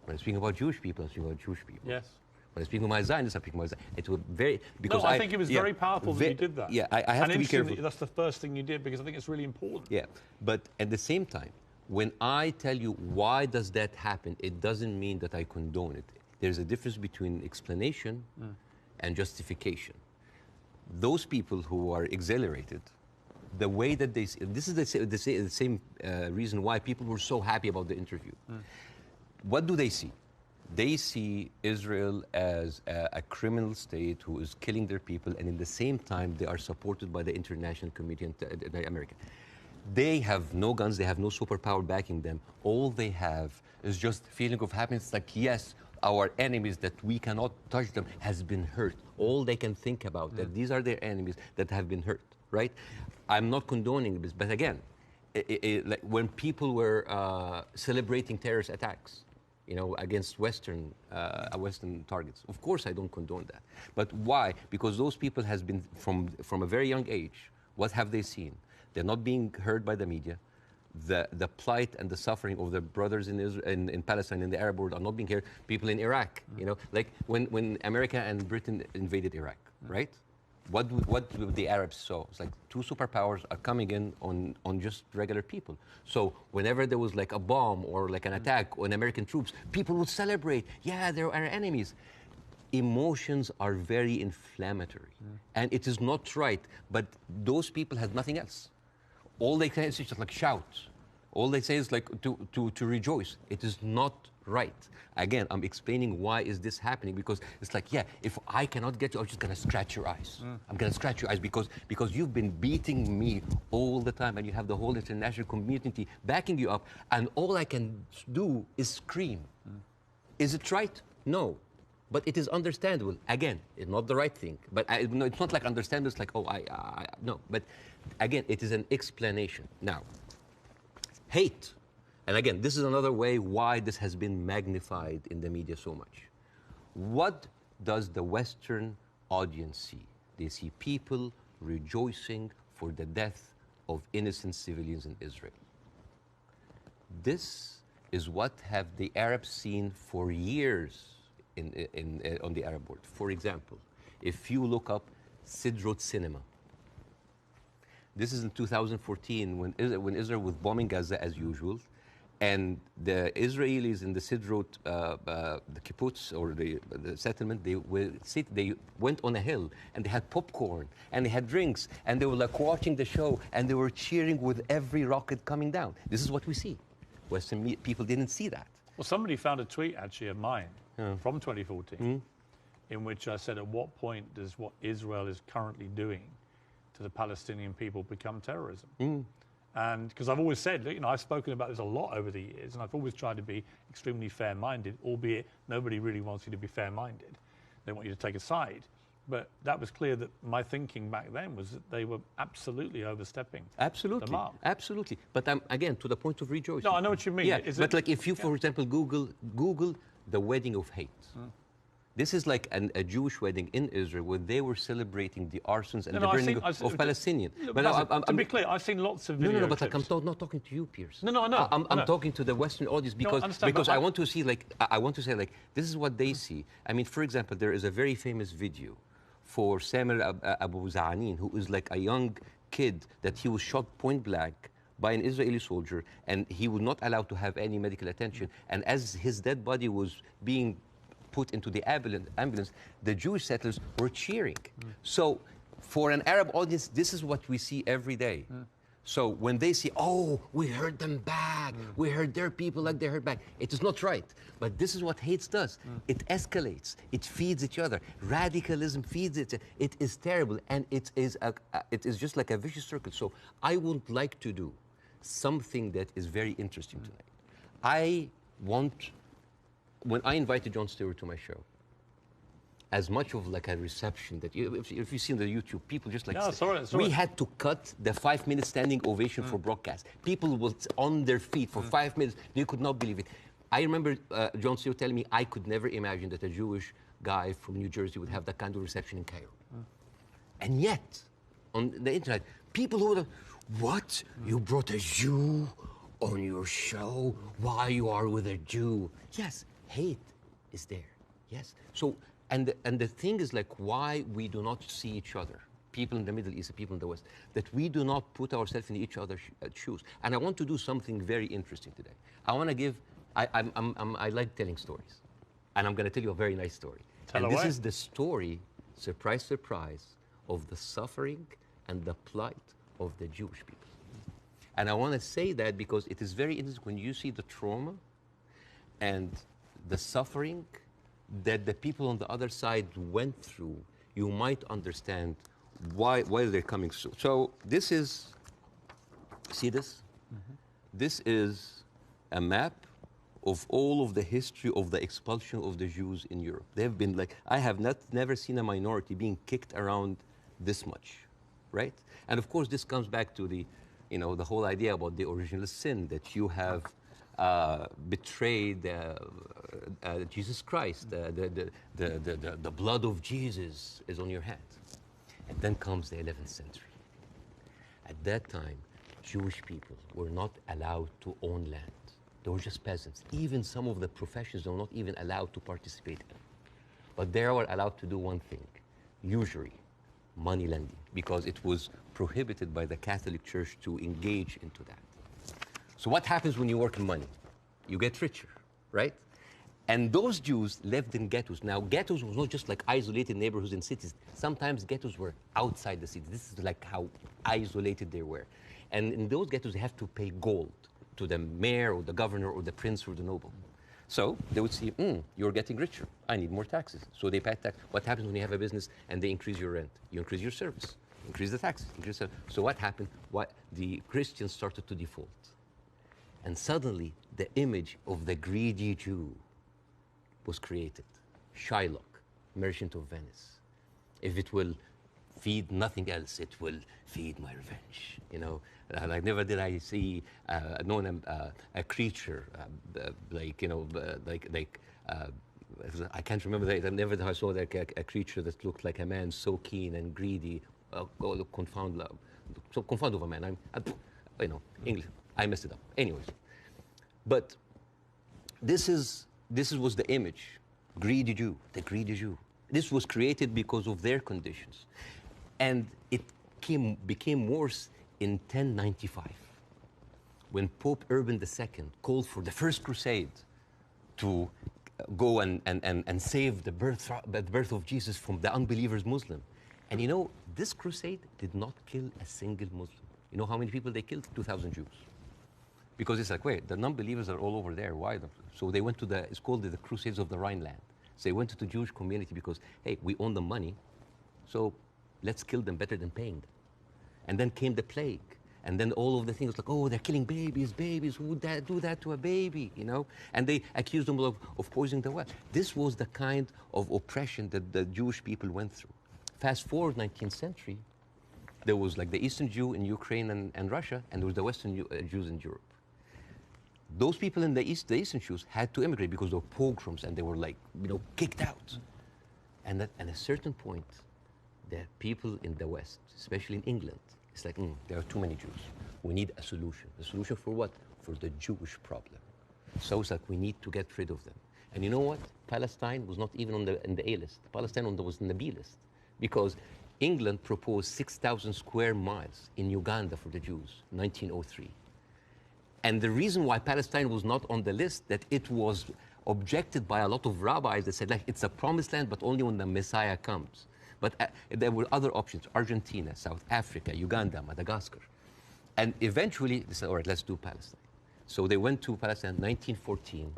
When I speak about Jewish people, I'm speaking about Jewish people. Yes. When I speak about my Zionists, I'm speaking about Zionists. It was very, because I think it was very powerful that you did that. Yeah, I have to be careful. That's the first thing you did, because I think it's really important. Yeah, but at the same time, when I tell you why does that happen, it doesn't mean that I condone it. There's a difference between explanation and justification. Those people who are exhilarated, the way that they, this is the same reason why people were so happy about the interview. What do they see? They see Israel as a criminal state who is killing their people, and in the same time, they are supported by the international community and the American. They have no guns, they have no superpower backing them. All they have is just feeling of happiness, like, yes, our enemies that we cannot touch them has been hurt. All they can think about, that these are their enemies that have been hurt, right? I'm not condoning this, but again, like when people were celebrating terrorist attacks, you know, against Western targets. Of course, I don't condone that. But why? Because those people has been, from a very young age, what have they seen? They're not being heard by the media. The plight and the suffering of their brothers in Israel, in Palestine, in the Arab world are not being heard. People in Iraq, you know, like when America and Britain invaded Iraq, right? What the Arabs saw? It's like two superpowers are coming in on just regular people. So whenever there was like a bomb or like an attack on American troops, people would celebrate. Yeah, they're our enemies. Emotions are very inflammatory, and it is not right. But those people have nothing else. All they can is just like shout. All they say is like to rejoice. It is not right. Again, I'm explaining why is this happening, because it's like, yeah, if I cannot get you, I'm just gonna scratch your eyes. I'm gonna scratch your eyes because you've been beating me all the time, and you have the whole international community backing you up, and all I can do is scream. Is it right? No. But it is understandable. Again, it's not the right thing. But no, it's not like understandable. It's like, oh, no. But again, it is an explanation. Now, hate. And again, this is another way why this has been magnified in the media so much. What does the Western audience see? They see people rejoicing for the death of innocent civilians in Israel. This is what have the Arabs seen for years on the Arab world. For example, if you look up Sidrot cinema, this is in 2014 when Israel was bombing Gaza as usual, and the Israelis in the Sidrot, the kibbutz or the settlement, they went on a hill and they had popcorn and they had drinks and they were like watching the show and they were cheering with every rocket coming down. This is what we see. Western people didn't see that. Well, somebody found a tweet actually of mine from 2014 in which I said, at what point does what Israel is currently doing to the Palestinian people become terrorism? And because I've always said, you know, I've spoken about this a lot over the years, and I've always tried to be extremely fair-minded, albeit nobody really wants you to be fair-minded. They want you to take a side. But that was clear that my thinking back then was that they were absolutely overstepping the mark. Absolutely. But again, to the point of rejoicing. No, I know what you mean. Yeah, but like if you, for example, Google the wedding of hate. This is like a Jewish wedding in Israel where they were celebrating the arsons and the burning of Palestinians. But to be clear, I've seen lots of video but like, I'm not talking to you, Piers. No, I know. I'm talking to the Western audience because I want to see, like, I want to say, like, this is what they see. I mean, for example, there is a very famous video for Samuel Abu Za'anin, who is like a young kid that he was shot point blank by an Israeli soldier, and he was not allowed to have any medical attention. And as his dead body was being put into the ambulance, the Jewish settlers were cheering. So for an Arab audience, this is what we see every day. So when they see, oh, we heard them back, we heard their people like they heard back, it is not right. But this is what hate does. It escalates, it feeds each other. Radicalism feeds it. It is terrible, and it is just like a vicious circle. So I would like to do something that is very interesting tonight. I want, when I invited Jon Stewart to my show, as much of like a reception that if you see on the YouTube, people just like, we had to cut the 5-minute standing ovation for broadcast. People were on their feet for 5 minutes. They could not believe it. I remember Jon Stewart telling me I could never imagine that a Jewish guy from New Jersey would have that kind of reception in Cairo. And yet, on the internet, people who were, what? You brought a Jew on your show? Why you are with a Jew? Yes, hate is there. Yes. So, and the thing is, like, why we do not see each other, people in the Middle East, people in the West, that we do not put ourselves in each other's shoes. And I want to do something very interesting today. I want to give, I like telling stories. And I'm going to tell you a very nice story. Tell away. This is the story, surprise, surprise, of the suffering and the plight of the Jewish people. And I want to say that because it is very interesting when you see the trauma and the suffering that the people on the other side went through, you might understand why they're coming. So this is, see this? This is a map of all of the history of the expulsion of the Jews in Europe. They've been like, I have never seen a minority being kicked around this much, right? And of course, this comes back to the, you know, the whole idea about the original sin, that you have betrayed Jesus Christ. The blood of Jesus is on your hands. And then comes the 11th century. At that time, Jewish people were not allowed to own land. They were just peasants. Even some of the professions they were not even allowed to participate in. But they were allowed to do one thing, usury, money lending, because it was prohibited by the Catholic Church to engage into that. So what happens when you work in money? You get richer, right? And those Jews lived in ghettos. Now, ghettos was not just like isolated neighborhoods in cities. Sometimes ghettos were outside the city. This is like how isolated they were. And in those ghettos, they have to pay gold to the mayor or the governor or the prince or the noble. So they would see, you're getting richer. I need more taxes. So they pay tax. What happens when you have a business and they increase your rent? You increase your service, increase the taxes. So what happened? The Christians started to default. And suddenly, the image of the greedy Jew was created. Shylock, merchant of Venice. If it will feed nothing else, it will feed my revenge. You know, like never did I see a creature like, you know, I can't remember that. Never did I saw like a creature that looked like a man so keen and greedy. Confound of a man. You know, English. I messed it up. Anyways, but this was the image, greedy Jew, the greedy Jew. This was created because of their conditions, and it became worse in 1095, when Pope Urban II called for the first crusade to go and save the birth of Jesus from the unbelievers Muslim. And you know, this crusade did not kill a single Muslim. You know how many people they killed? 2,000 Jews. Because it's like, wait, the non-believers are all over there. Why? So they went to it's called the Crusades of the Rhineland. So they went to the Jewish community because, hey, we own the money, so let's kill them better than paying them. And then came the plague. And then all of the things like, oh, they're killing babies, who would do that to a baby, you know? And they accused them of poisoning the well. This was the kind of oppression that the Jewish people went through. Fast forward 19th century, there was like the Eastern Jew in Ukraine and Russia, and there was the Western Jews in Europe. Those people in the Eastern Jews had to immigrate because there were pogroms and they were like, you know, kicked out. And at a certain point, the people in the West, especially in England, it's like, there are too many Jews. We need a solution. A solution for what? For the Jewish problem. So it's like we need to get rid of them. And you know what? Palestine was not even on the A list. Palestine was on the B list because England proposed 6,000 square miles in Uganda for the Jews, 1903. And the reason why Palestine was not on the list, that it was objected by a lot of rabbis that said, like, it's a promised land, but only when the Messiah comes. But there were other options, Argentina, South Africa, Uganda, Madagascar. And eventually, they said, all right, let's do Palestine. So they went to Palestine in 1914.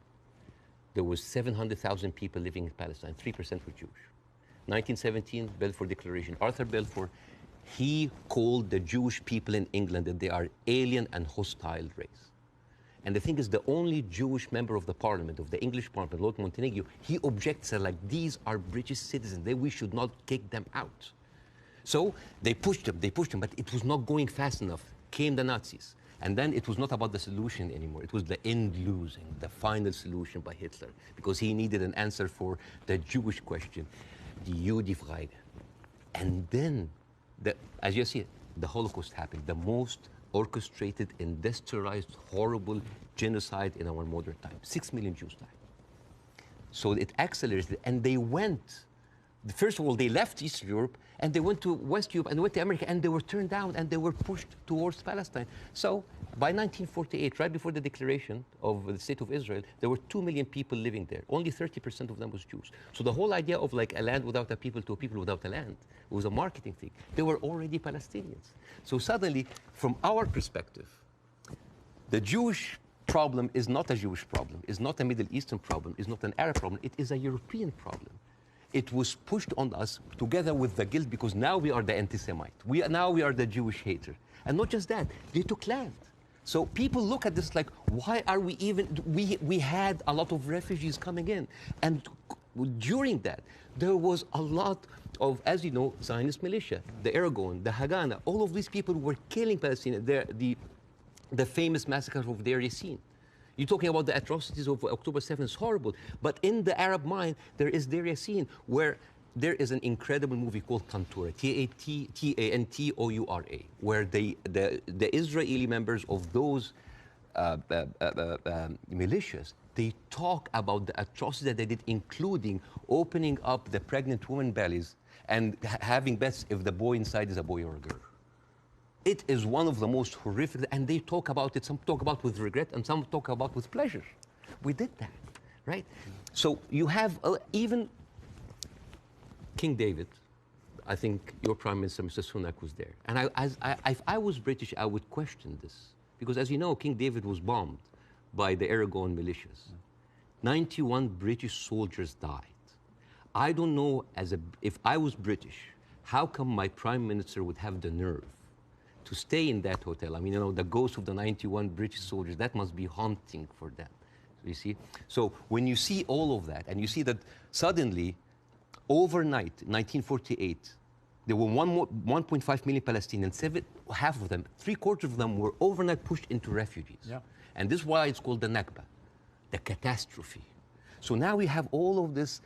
There was 700,000 people living in Palestine, 3% were Jewish. 1917, Balfour Declaration. Arthur Balfour, he called the Jewish people in England that they are alien and hostile race. And the thing is, the only Jewish member of the parliament, of the English parliament, Lord Montague, he objects, like, these are British citizens, we should not kick them out. So they pushed them, but it was not going fast enough. Came the Nazis. And then it was not about the solution anymore. It was the end losing, the final solution by Hitler, because he needed an answer for the Jewish question, die Judefrage. And then, as you see, the Holocaust happened, the most orchestrated, industrialized, horrible genocide in our modern time. 6 million Jews died. So it accelerated, and they went, first of all, they left Eastern Europe, and they went to West Europe, and they went to America, and they were turned down, and they were pushed towards Palestine. So by 1948, right before the declaration of the State of Israel, there were 2 million people living there. Only 30% of them was Jews. So the whole idea of like a land without a people to a people without a land, it was a marketing thing. They were already Palestinians. So suddenly, from our perspective, the Jewish problem is not a Jewish problem, is not a Middle Eastern problem, is not an Arab problem, it is a European problem. It was pushed on us together with the guilt because now we are the anti-Semite. Now we are the Jewish hater. And not just that, they took land. So people look at this like, why are we even, we had a lot of refugees coming in. And during that, there was a lot of, as you know, Zionist militia, the Aragon, the Haganah, all of these people were killing Palestinians. The famous massacre of Deir Yassin. You're talking about the atrocities of October 7th, it's horrible. But in the Arab mind, there is Deir Yassin, where there is an incredible movie called Tantoura, Tantoura, where the Israeli members of those militias, they talk about the atrocities that they did, including opening up the pregnant women's bellies and having bets if the boy inside is a boy or a girl. It is one of the most horrific, and they talk about it, some talk about with regret, and some talk about with pleasure. We did that, right? So you have even King David, I think your Prime Minister, Mr. Sunak, was there. And if I was British, I would question this. Because as you know, King David was bombed by the Aragon militias. 91 British soldiers died. I don't know, if I was British, how come my Prime Minister would have the nerve to stay in that hotel? I mean, you know, the ghosts of the 91 British soldiers, that must be haunting for them, you see? So when you see all of that, and you see that suddenly, overnight, 1948, there were 1.5 million Palestinians, half of them, 3/4 of them were overnight pushed into refugees. Yeah. And this is why it's called the Nakba, the catastrophe. So now we have all of this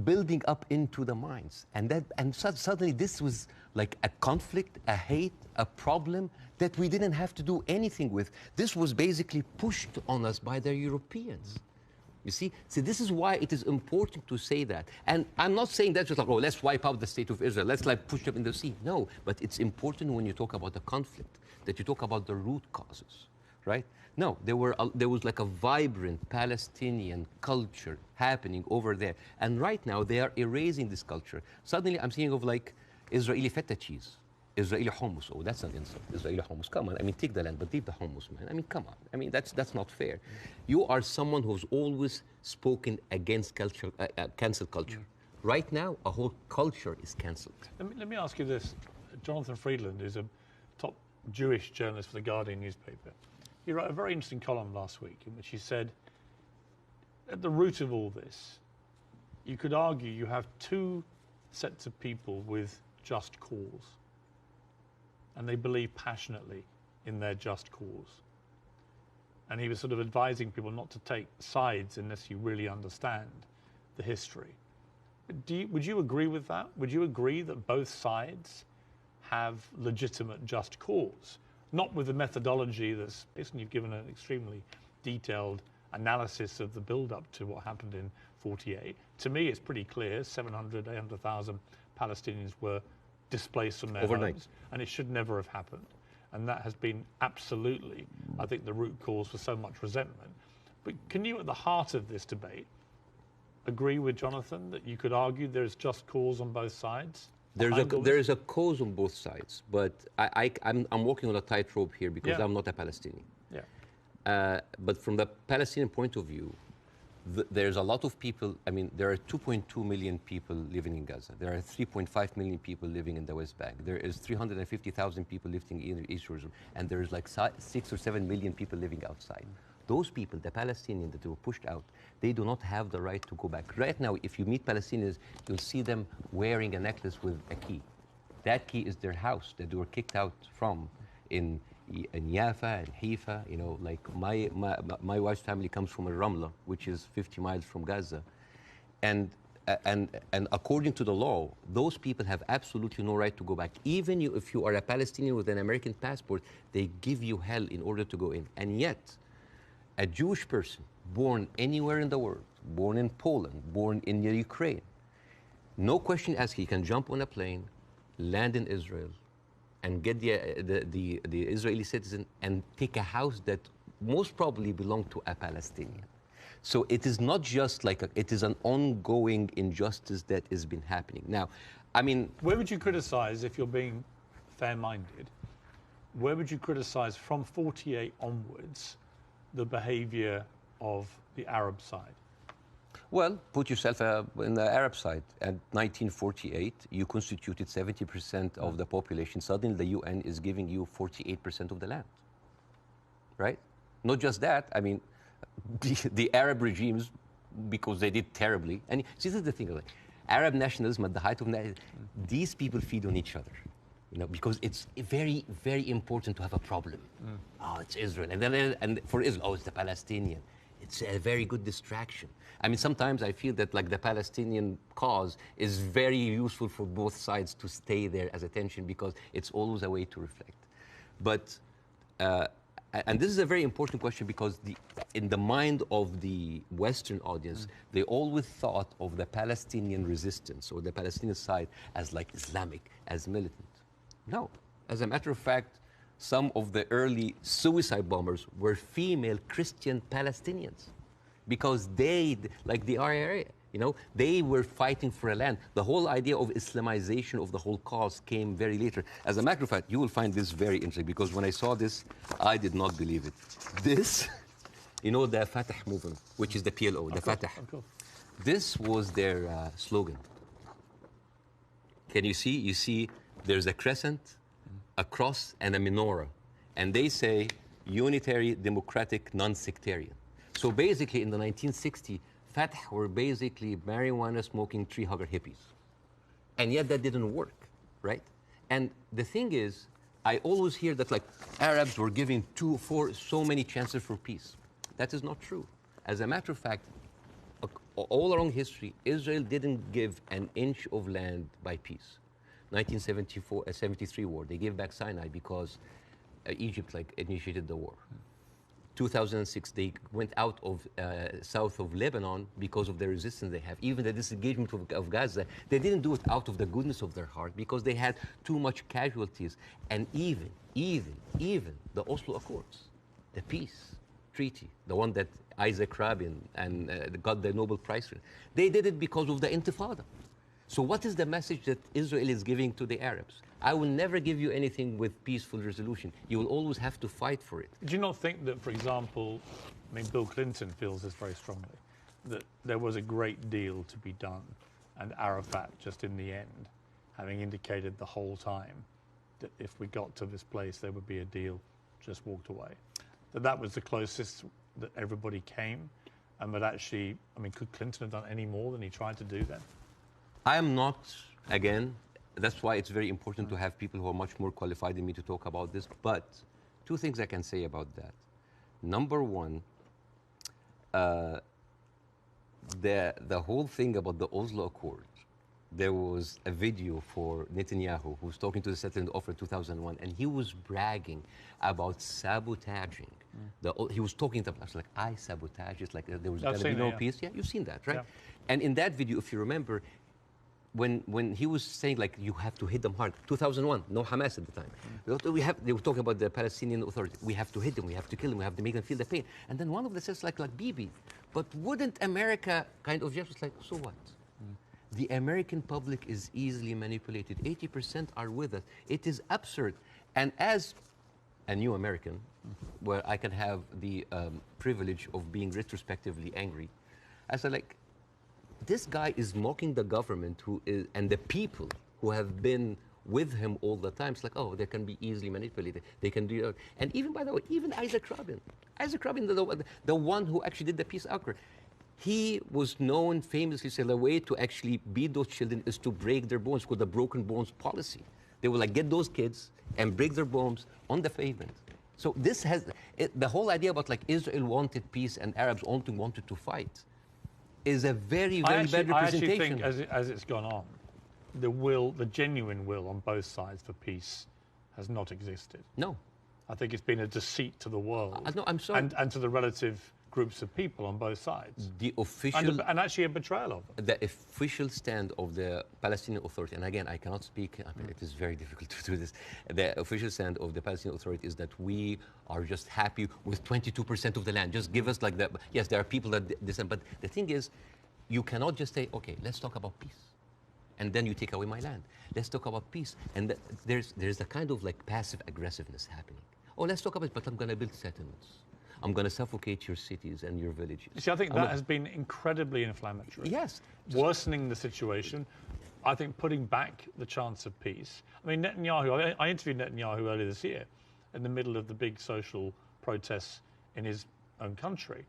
building up into the minds. And suddenly this was like a conflict, a hate, a problem that we didn't have to do anything with. This was basically pushed on us by the Europeans. You see? So this is why it is important to say that. And I'm not saying that just like, oh, let's wipe out the State of Israel, let's like push them in the sea. No, but it's important when you talk about the conflict, that you talk about the root causes, right? No, there was like a vibrant Palestinian culture happening over there. And right now, they are erasing this culture. Suddenly, I'm thinking of like Israeli feta cheese, Israeli hummus. Oh, that's an insult. Israeli hummus. Come on. I mean, take the land, but leave the hummus, man. I mean, come on. I mean, that's not fair. You are someone who's always spoken against culture, cancel culture. Right now, a whole culture is cancelled. Let me ask you this. Jonathan Friedland is a top Jewish journalist for the Guardian newspaper. He wrote a very interesting column last week in which he said, at the root of all this, you could argue you have two sets of people with just cause, and they believe passionately in their just cause. And he was sort of advising people not to take sides unless you really understand the history. Would you agree with that? Would you agree that both sides have legitimate just cause? Not with the methodology that's, basically you've given an extremely detailed analysis of the build-up to what happened in 48. To me, it's pretty clear 700, 800,000 Palestinians were displaced from their homes, and it should never have happened. And that has been absolutely, I think, the root cause for so much resentment. But can you, at the heart of this debate, agree with Jonathan that you could argue there's just cause on both sides? There is a cause on both sides, but I'm walking on a tightrope here because I'm not a Palestinian. Yeah. But from the Palestinian point of view, there's a lot of people. I mean, there are 2.2 million people living in Gaza. There are 3.5 million people living in the West Bank. There is 350,000 people living in East Jerusalem, and there's like 6 or 7 million people living outside. Those people, the Palestinians that were pushed out, they do not have the right to go back. Right now, if you meet Palestinians, you'll see them wearing a necklace with a key. That key is their house that they were kicked out from in Yafa and Haifa. You know, like my wife's family comes from Ramla, which is 50 miles from Gaza. And according to the law, those people have absolutely no right to go back. Even if you are a Palestinian with an American passport, they give you hell in order to go in. And yet, a Jewish person born anywhere in the world, born in Poland, born in Ukraine, no question asked, he can jump on a plane, land in Israel, and get the Israeli citizen and take a house that most probably belonged to a Palestinian. So it is not just like it is an ongoing injustice that has been happening. Now, I mean, where would you criticize, if you're being fair-minded, where would you criticize from 48 onwards the behavior of the Arab side? Well, put yourself in the Arab side. At 1948, you constituted 70% of the population. Suddenly, the UN is giving you 48% of the land, right? Not just that. I mean, the Arab regimes, because they did terribly. And see, this is the thing. Like, Arab nationalism at the height of these people feed on each other. You know, because it's very, very important to have a problem. Oh, it's Israel, and for Israel, oh, it's the Palestinian. It's a very good distraction. I mean, sometimes I feel that like the Palestinian cause is very useful for both sides to stay there as attention because it's always a way to reflect. But, and this is a very important question because in the mind of the Western audience, they always thought of the Palestinian resistance or the Palestinian side as like Islamic, as militant. No, as a matter of fact, some of the early suicide bombers were female Christian Palestinians because they, like the RIA, you know, they were fighting for a land. The whole idea of Islamization of the whole cause came very later. As a matter of fact, you will find this very interesting because when I saw this, I did not believe it. This, you know, the Fatah movement, which is the PLO, the Fatah. This was their slogan. Can you see? You see there's a crescent, a cross, and a menorah. And they say unitary, democratic, non-sectarian. So basically in the 1960s, Fatah were basically marijuana-smoking, tree-hugger hippies. And yet that didn't work, right? And the thing is, I always hear that like Arabs were giving so many chances for peace. That is not true. As a matter of fact, all along history, Israel didn't give an inch of land by peace. 1973 war, they gave back Sinai because Egypt like initiated the war. 2006, they went out of south of Lebanon because of the resistance they have. Even the disengagement of Gaza, they didn't do it out of the goodness of their heart because they had too much casualties. And even the Oslo Accords, the peace treaty, the one that Isaac Rabin and got the Nobel Prize for, they did it because of the Intifada. So what is the message that Israel is giving to the Arabs? I will never give you anything with peaceful resolution. You will always have to fight for it. Do you not think that, for example, I mean, Bill Clinton feels this very strongly, that there was a great deal to be done, and Arafat, just in the end, having indicated the whole time that if we got to this place, there would be a deal, just walked away. That was the closest that everybody came. And but actually, I mean, could Clinton have done any more than he tried to do then? I am not, again, that's why it's very important to have people who are much more qualified than me to talk about this. But two things I can say about that. Number one, the whole thing about the Oslo Accord, there was a video for Netanyahu who was talking to the settlement offer in 2001, and he was bragging about sabotaging. He was talking to us like, I sabotage it, like there was going to be no peace. Yeah, you've seen that, right? Yeah. And in that video, if you remember, when he was saying like you have to hit them hard, 2001, no Hamas at the time. They were talking about the Palestinian Authority. We have to hit them, we have to kill them, we have to make them feel the pain. And then one of them says like Bibi, but wouldn't America kind of just like, so what? The American public is easily manipulated. 80% are with us. It is absurd. And as a new American, where I can have the privilege of being retrospectively angry, I said like, this guy is mocking the government and the people who have been with him all the time. It's like, oh, they can be easily manipulated. They can do that. And even, by the way, even Isaac Rabin, the one who actually did the peace accord, he was known famously, say the way to actually beat those children is to break their bones, called the broken bones policy. They will like get those kids and break their bones on the pavement. So this has, the whole idea about like Israel wanted peace and Arabs only wanted to fight is a very, very bad representation. I actually think as it's gone on, the genuine will on both sides for peace has not existed. No. I think it's been a deceit to the world. No, I'm sorry. And to the relative groups of people on both sides. The official... And actually a betrayal of them. The official stand of the Palestinian Authority, and again, I cannot speak, I mean, it is very difficult to do this. The official stand of the Palestinian Authority is that we are just happy with 22% of the land. Just give us like that. Yes, there are people that dissent, but the thing is, you cannot just say, okay, let's talk about peace. And then you take away my land. Let's talk about peace. And there's a kind of like passive aggressiveness happening. Oh, let's talk about it, but I'm going to build settlements. I'm going to suffocate your cities and your villages. You see, I think that has been incredibly inflammatory. Yes. Worsening the situation. I think putting back the chance of peace. I mean, Netanyahu, I interviewed Netanyahu earlier this year in the middle of the big social protests in his own country.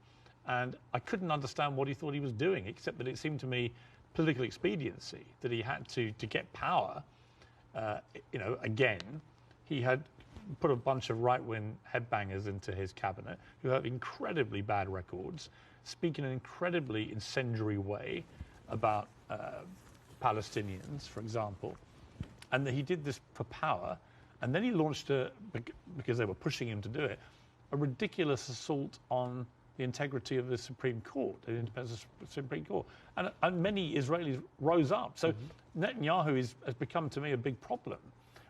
And I couldn't understand what he thought he was doing, except that it seemed to me political expediency, that he had to get power, again, he had put a bunch of right-wing headbangers into his cabinet who have incredibly bad records, speak in an incredibly incendiary way about Palestinians, for example, and that he did this for power, and then he launched, because they were pushing him to do it, a ridiculous assault on the integrity of the Supreme Court, the independence of the Supreme Court. And many Israelis rose up. So Netanyahu has become, to me, a big problem.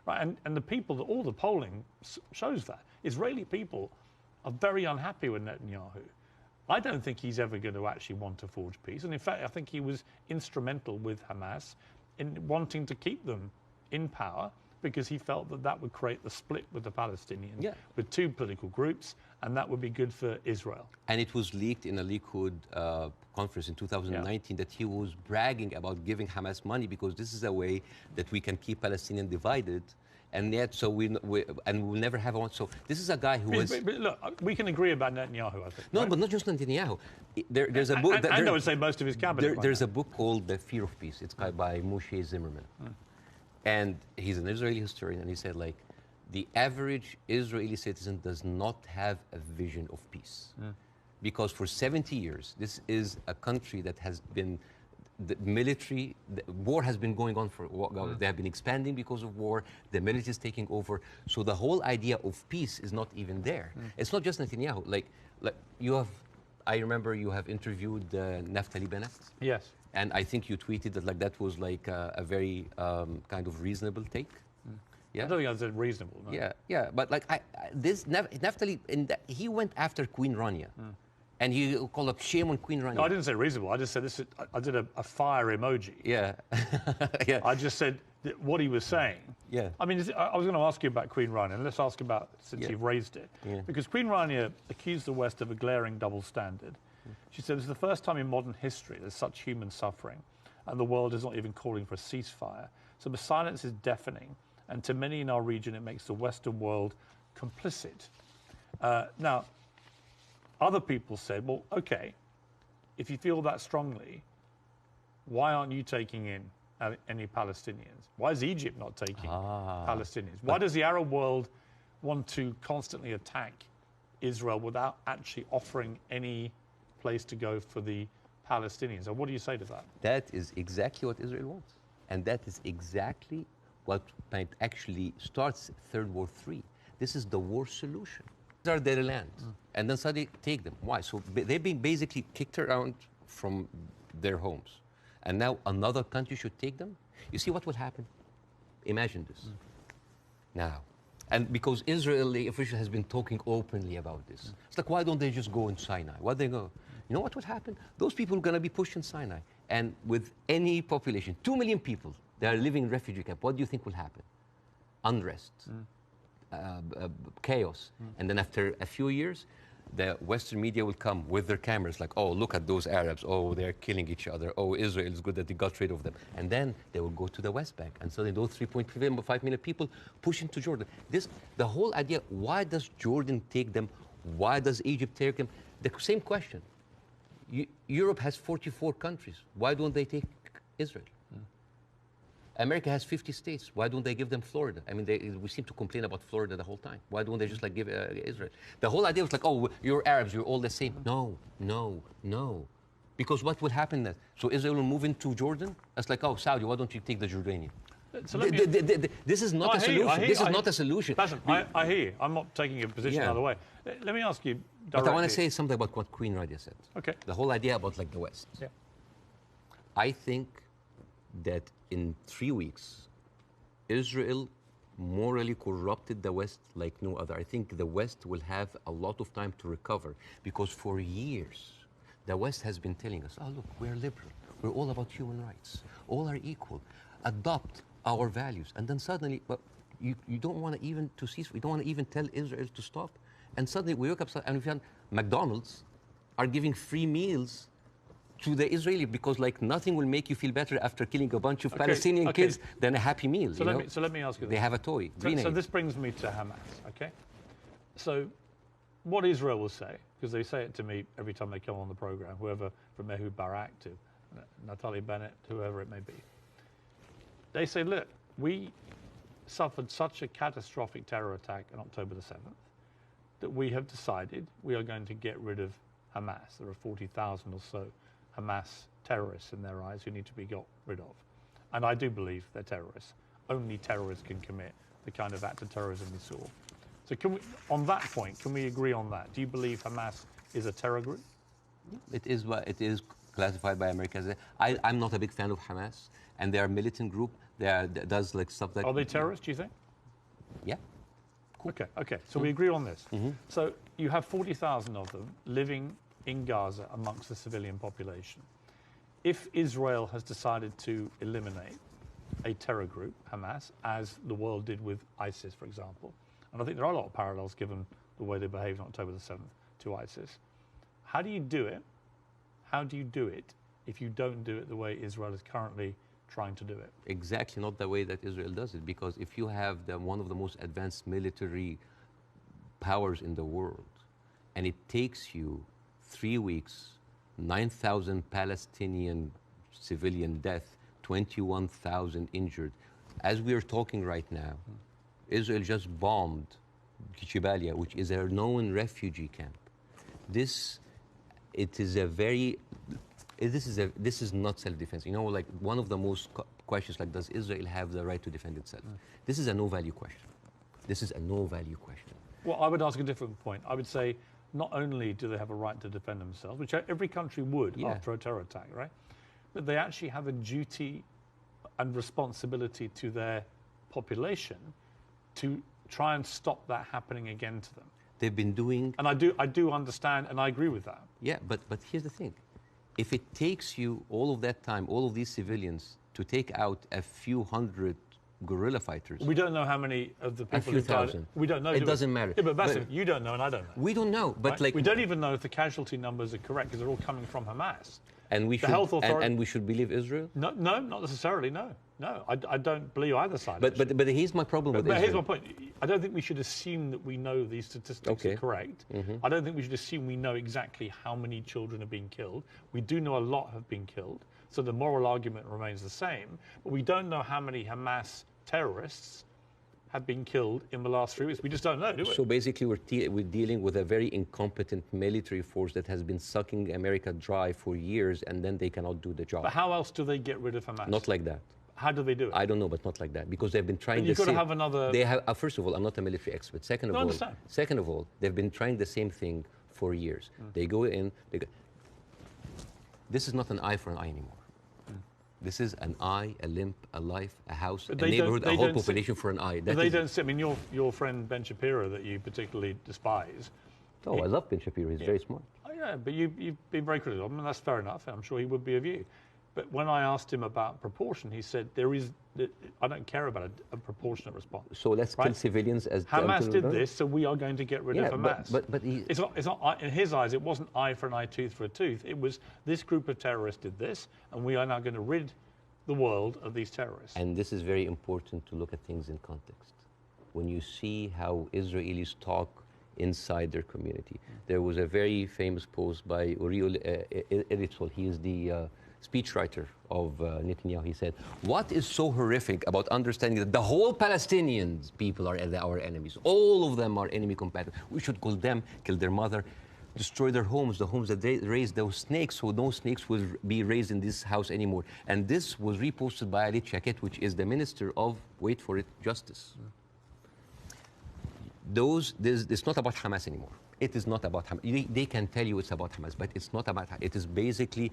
Right? And the people, all the polling shows that. Israeli people are very unhappy with Netanyahu. I don't think he's ever going to actually want to forge peace. And in fact, I think he was instrumental with Hamas in wanting to keep them in power because he felt that that would create the split with the Palestinians, with two political groups, and that would be good for Israel. And it was leaked in a Likud conference in 2019 that he was bragging about giving Hamas money because this is a way that we can keep Palestinians divided. And yet, so we'll never have one. So this is a guy who was... But look, we can agree about Netanyahu, I think. No, right? But not just Netanyahu. There's a book... And I would say most of his cabinet. There's a book called The Fear of Peace. It's by Moshe Zimmerman. And he's an Israeli historian, and he said, like, the average Israeli citizen does not have a vision of peace. Because for 70 years, this is a country that has been... The military, war has been going on for, they have been expanding because of war, the military is taking over. So the whole idea of peace is not even there. It's not just Netanyahu. Like you have, I remember you have interviewed Naftali Bennett. Yes. And I think you tweeted that like that was like a very kind of reasonable take. Yeah. I don't think I said reasonable. No. Yeah. But like this Naftali, he went after Queen Rania. And he called up shame on Queen Rania. No, I didn't say reasonable. I just said this. I did a fire emoji. Yeah. I just said what he was saying. Yeah. I mean, I was going to ask you about Queen Rania, and let's ask about, since you've raised it. Because Queen Rania accused the West of a glaring double standard. She said, it's the first time in modern history there's such human suffering, and the world is not even calling for a ceasefire. So the silence is deafening, And to many in our region, it makes the Western world complicit. Now, other people said, well, okay, if you feel that strongly, why aren't you taking in any Palestinians? Why is Egypt not taking Palestinians? Why does the Arab world want to constantly attack Israel without actually offering any place to go for the Palestinians? And what do you say to that? That is exactly what Israel wants. And that is exactly what might actually starts Third War III. This is the war solution. These are their lands. And then suddenly take them. Why? So they've been basically kicked around from their homes. And now another country should take them? You see what will happen? Imagine this. Now, and because Israeli official has been talking openly about this. It's like, why don't they just go in Sinai? Why they go? You know what would happen? Those people are going to be pushed in Sinai. And with any population, 2 million people, they are living in refugee camp. What do you think will happen? Unrest, chaos. And then after a few years, the Western media will come with their cameras like, oh, look at those Arabs. Oh, they're killing each other. Oh, Israel is good that they got rid of them. And then they will go to the West Bank. And suddenly those 3.5 million people push into Jordan. The whole idea, why does Jordan take them? Why does Egypt take them? The same question. Europe has 44 countries. Why don't they take Israel? America has 50 states. Why don't they give them Florida? I mean, we seem to complain about Florida the whole time. Why don't they just like give Israel? The whole idea was like, oh, you're Arabs, you're all the same. No, no, no. Because what will happen then? So Israel will move into Jordan? It's like, oh, Saudi, why don't you take the Jordanian? So this is not a solution. This is not a solution. Listen, I hear you. I'm not taking a position either way. Let me ask you directly. But I want to say something about what Queen Radia said. Okay. The whole idea about like the West. Yeah. I think that in 3 weeks, Israel morally corrupted the West like no other. I think the West will have a lot of time to recover because for years, the West has been telling us, oh, look, we're liberal. We're all about human rights. All are equal. Adopt our values. And then suddenly, well, you don't want to even to cease. We don't want to even tell Israel to stop. And suddenly we wake up and we found McDonald's are giving free meals to the Israeli because like nothing will make you feel better after killing a bunch of Palestinian kids than a happy meal. So let me ask you this. They have a toy. So this brings me to Hamas, okay? So what Israel will say, because they say it to me every time they come on the program, whoever from Ehud Barak to Natalie Bennett, whoever it may be, they say, look, we suffered such a catastrophic terror attack on October the 7th that we have decided we are going to get rid of Hamas. There are 40,000 or so Hamas terrorists in their eyes who need to be got rid of. And I do believe they're terrorists. Only terrorists can commit the kind of act of terrorism we saw. So can we, on that point, can we agree on that? Do you believe Hamas is a terror group? It is classified by America as I'm not a big fan of Hamas, and they are a militant group. That does like stuff that... Are they terrorists, do you think? Yeah. Cool. Okay. So we agree on this. So you have 40,000 of them living in Gaza amongst the civilian population. If Israel has decided to eliminate a terror group, Hamas, as the world did with ISIS, for example, and I think there are a lot of parallels given the way they behaved on October the 7th to ISIS, how do you do it? How do you do it if you don't do it the way Israel is currently trying to do it? Exactly not the way that Israel does it, because if you have one of the most advanced military powers in the world, and it takes you 3 weeks, 9,000 Palestinian civilian death, 21,000 injured. As we are talking right now, Israel just bombed Jabalia, which is a known refugee camp. This is not self-defense. You know, like one of the most questions, like, does Israel have the right to defend itself? This is a no-value question. This is a no-value question. Well, I would ask a different point. I would say, not only do they have a right to defend themselves, which every country would after a terror attack, right? But they actually have a duty and responsibility to their population to try and stop that happening again to them. They've been doing... And I do understand, and I agree with that. Yeah, but here's the thing. If it takes you all of that time, all of these civilians, to take out a few hundred guerrilla fighters... We don't know how many of the people who died... We don't know. It doesn't matter. Yeah, but Bاسم, you don't know and I don't know. We don't know, but right? like... We don't even know if the casualty numbers are correct because they're all coming from Hamas. And we the should, health authority, and we should believe Israel? No, not necessarily, no. No, I don't believe either side. But here's my problem with But Israel. here's my point. I don't think we should assume that we know these statistics are correct. I don't think we should assume we know exactly how many children are being killed. We do know a lot have been killed, so the moral argument remains the same. But we don't know how many Hamas terrorists have been killed in the last 3 weeks. We just don't know, do we? So basically, we're dealing with a very incompetent military force that has been sucking America dry for years, and then they cannot do the job. But how else do they get rid of Hamas? Not like that. How do they do it? I don't know, but not like that, because they've been trying. But you've got to have another. They have. First of all, I'm not a military expert. Second of all, they've been trying the same thing for years. They go in. This is not an eye for an eye anymore. This is an eye, a limb, a life, a house, a neighborhood, a whole population for an eye. They don't see. I mean, your friend Ben Shapiro, that you particularly despise. Oh, I love Ben Shapiro. He's very smart. Oh, yeah, but you've been very critical of him, and that's fair enough. I'm sure he would be of you. But when I asked him about proportion, he said I don't care about a proportionate response. So let's kill civilians as Hamas did this, so we are going to get rid of Hamas. But it's not in his eyes. It wasn't eye for an eye, tooth for a tooth. It was this group of terrorists did this, and we are now going to rid the world of these terrorists. And this is very important to look at things in context. When you see how Israelis talk inside their community, there was a very famous post by Uriel Eritzol. He is the speechwriter of Netanyahu. He said, "What is so horrific about understanding that the whole Palestinian people are our enemies? All of them are enemy combatants. We should kill them, kill their mother, destroy their homes, the homes that they raised those snakes, so no snakes will be raised in this house anymore." And this was reposted by Ali Chaket, which is the Minister of, wait for it, Justice. It's not about Hamas anymore. It is not about Hamas. They can tell you it's about Hamas, but it's not about. It is basically.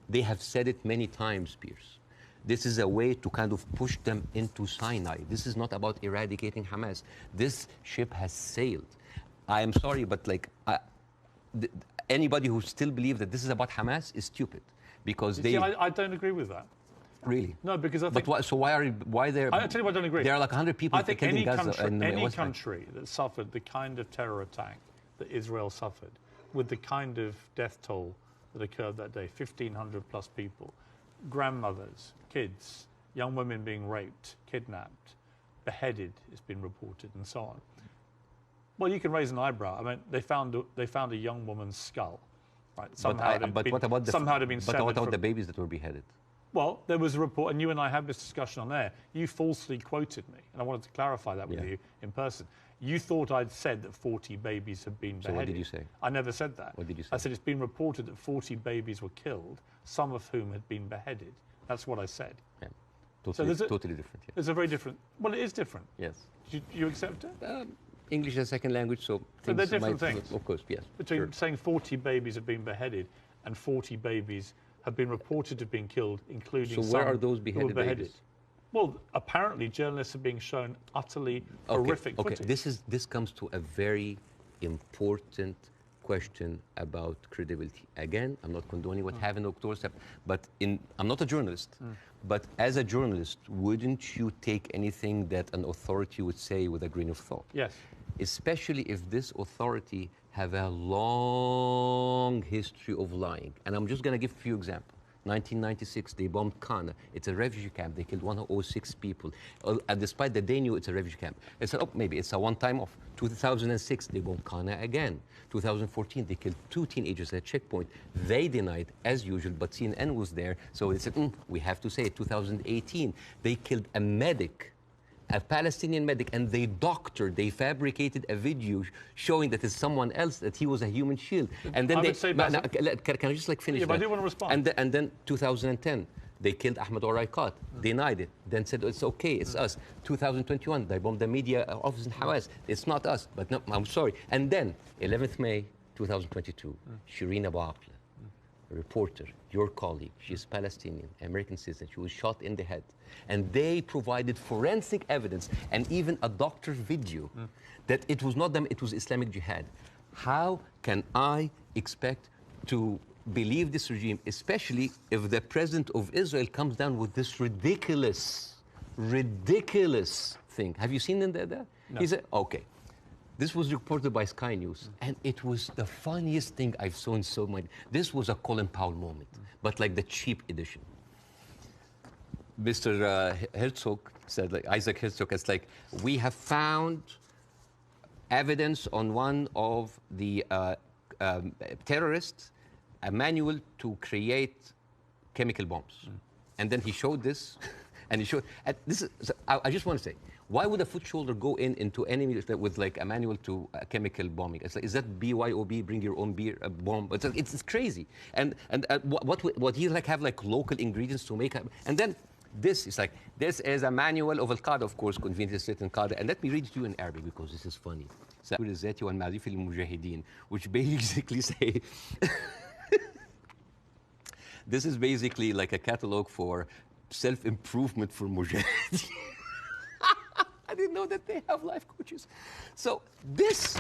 They have said it many times, Piers. This is a way to kind of push them into Sinai. This is not about eradicating Hamas. This ship has sailed. I am sorry, but anybody who still believes that this is about Hamas is stupid, because I don't agree with that. Really? No, because I think. But why there? I tell you what I don't agree. There are like 100 people killed in Gaza. Any country that suffered the kind of terror attack that Israel suffered, with the kind of death toll that occurred that day, 1,500 plus people, grandmothers, kids, young women being raped, kidnapped, beheaded, it's been reported, and so on. Well, you can raise an eyebrow. I mean, they found a young woman's skull, right? But what about the babies that were beheaded? Well, there was a report, and you and I had this discussion on air. You falsely quoted me, and I wanted to clarify that with you in person. You thought I'd said that 40 babies had been beheaded. So what did you say? I never said that. What did you say? I said it's been reported that 40 babies were killed, some of whom had been beheaded. That's what I said. Yeah. Totally different. Yeah. There's a very different. Well, it is different. Yes. Do you accept it? English is a second language, so they're different things. Of course, yes. Between saying 40 babies have been beheaded and 40 babies have been reported to have been killed, including some where are those who were beheaded. Babies? Well, apparently journalists are being shown utterly horrific footage. This comes to a very important question about credibility. Again, I'm not condoning what happened on October 7th, but I'm not a journalist. But as a journalist, wouldn't you take anything that an authority would say with a grain of thought? Yes. Especially if this authority have a long history of lying. And I'm just going to give a few examples. 1996, they bombed Qana. It's a refugee camp. They killed 106 people. Despite that they knew it's a refugee camp. They said, maybe it's a one-time off. 2006, they bombed Qana again. 2014, they killed 2 teenagers at a checkpoint. They denied, as usual, but CNN was there. So they said, we have to say it. 2018, they killed a medic, a Palestinian medic, and they fabricated a video showing that it's someone else, that he was a human shield. And then can I just finish that? I do want to respond. And then 2010, they killed Ahmed Oraikat, denied it, then said it's okay, it's us. 2021, they bombed the media office in Hamas. It's not us, but no, I'm sorry. And then 11th May 2022, Shireen Abu Akleh, a reporter, your colleague, she's Palestinian, American citizen, she was shot in the head. And they provided forensic evidence and even a doctor's video that it was not them, it was Islamic Jihad. How can I expect to believe this regime, especially if the president of Israel comes down with this ridiculous thing? Have you seen that? No. He said, okay, This was reported by Sky News, and it was the funniest thing I've seen so much. This was a Colin Powell moment, but like the cheap edition. Mr. Herzog said, like Isaac Herzog, it's like, we have found evidence on one of the terrorists, a manual to create chemical bombs. And then he showed this, and he showed, and this is, so I just want to say, why would a foot soldier go into enemy with like a manual to chemical bombing? It's like, is that BYOB, bring your own beer, bomb? It's crazy. And what he like have like local ingredients to make, and then this is like, this is a manual of Al-Qaeda, of course, convenient state in Qaeda. And let me read it to you in Arabic because this is funny. Which basically say, this is basically like a catalog for self-improvement for mujahideen. I didn't know that they have life coaches. So this,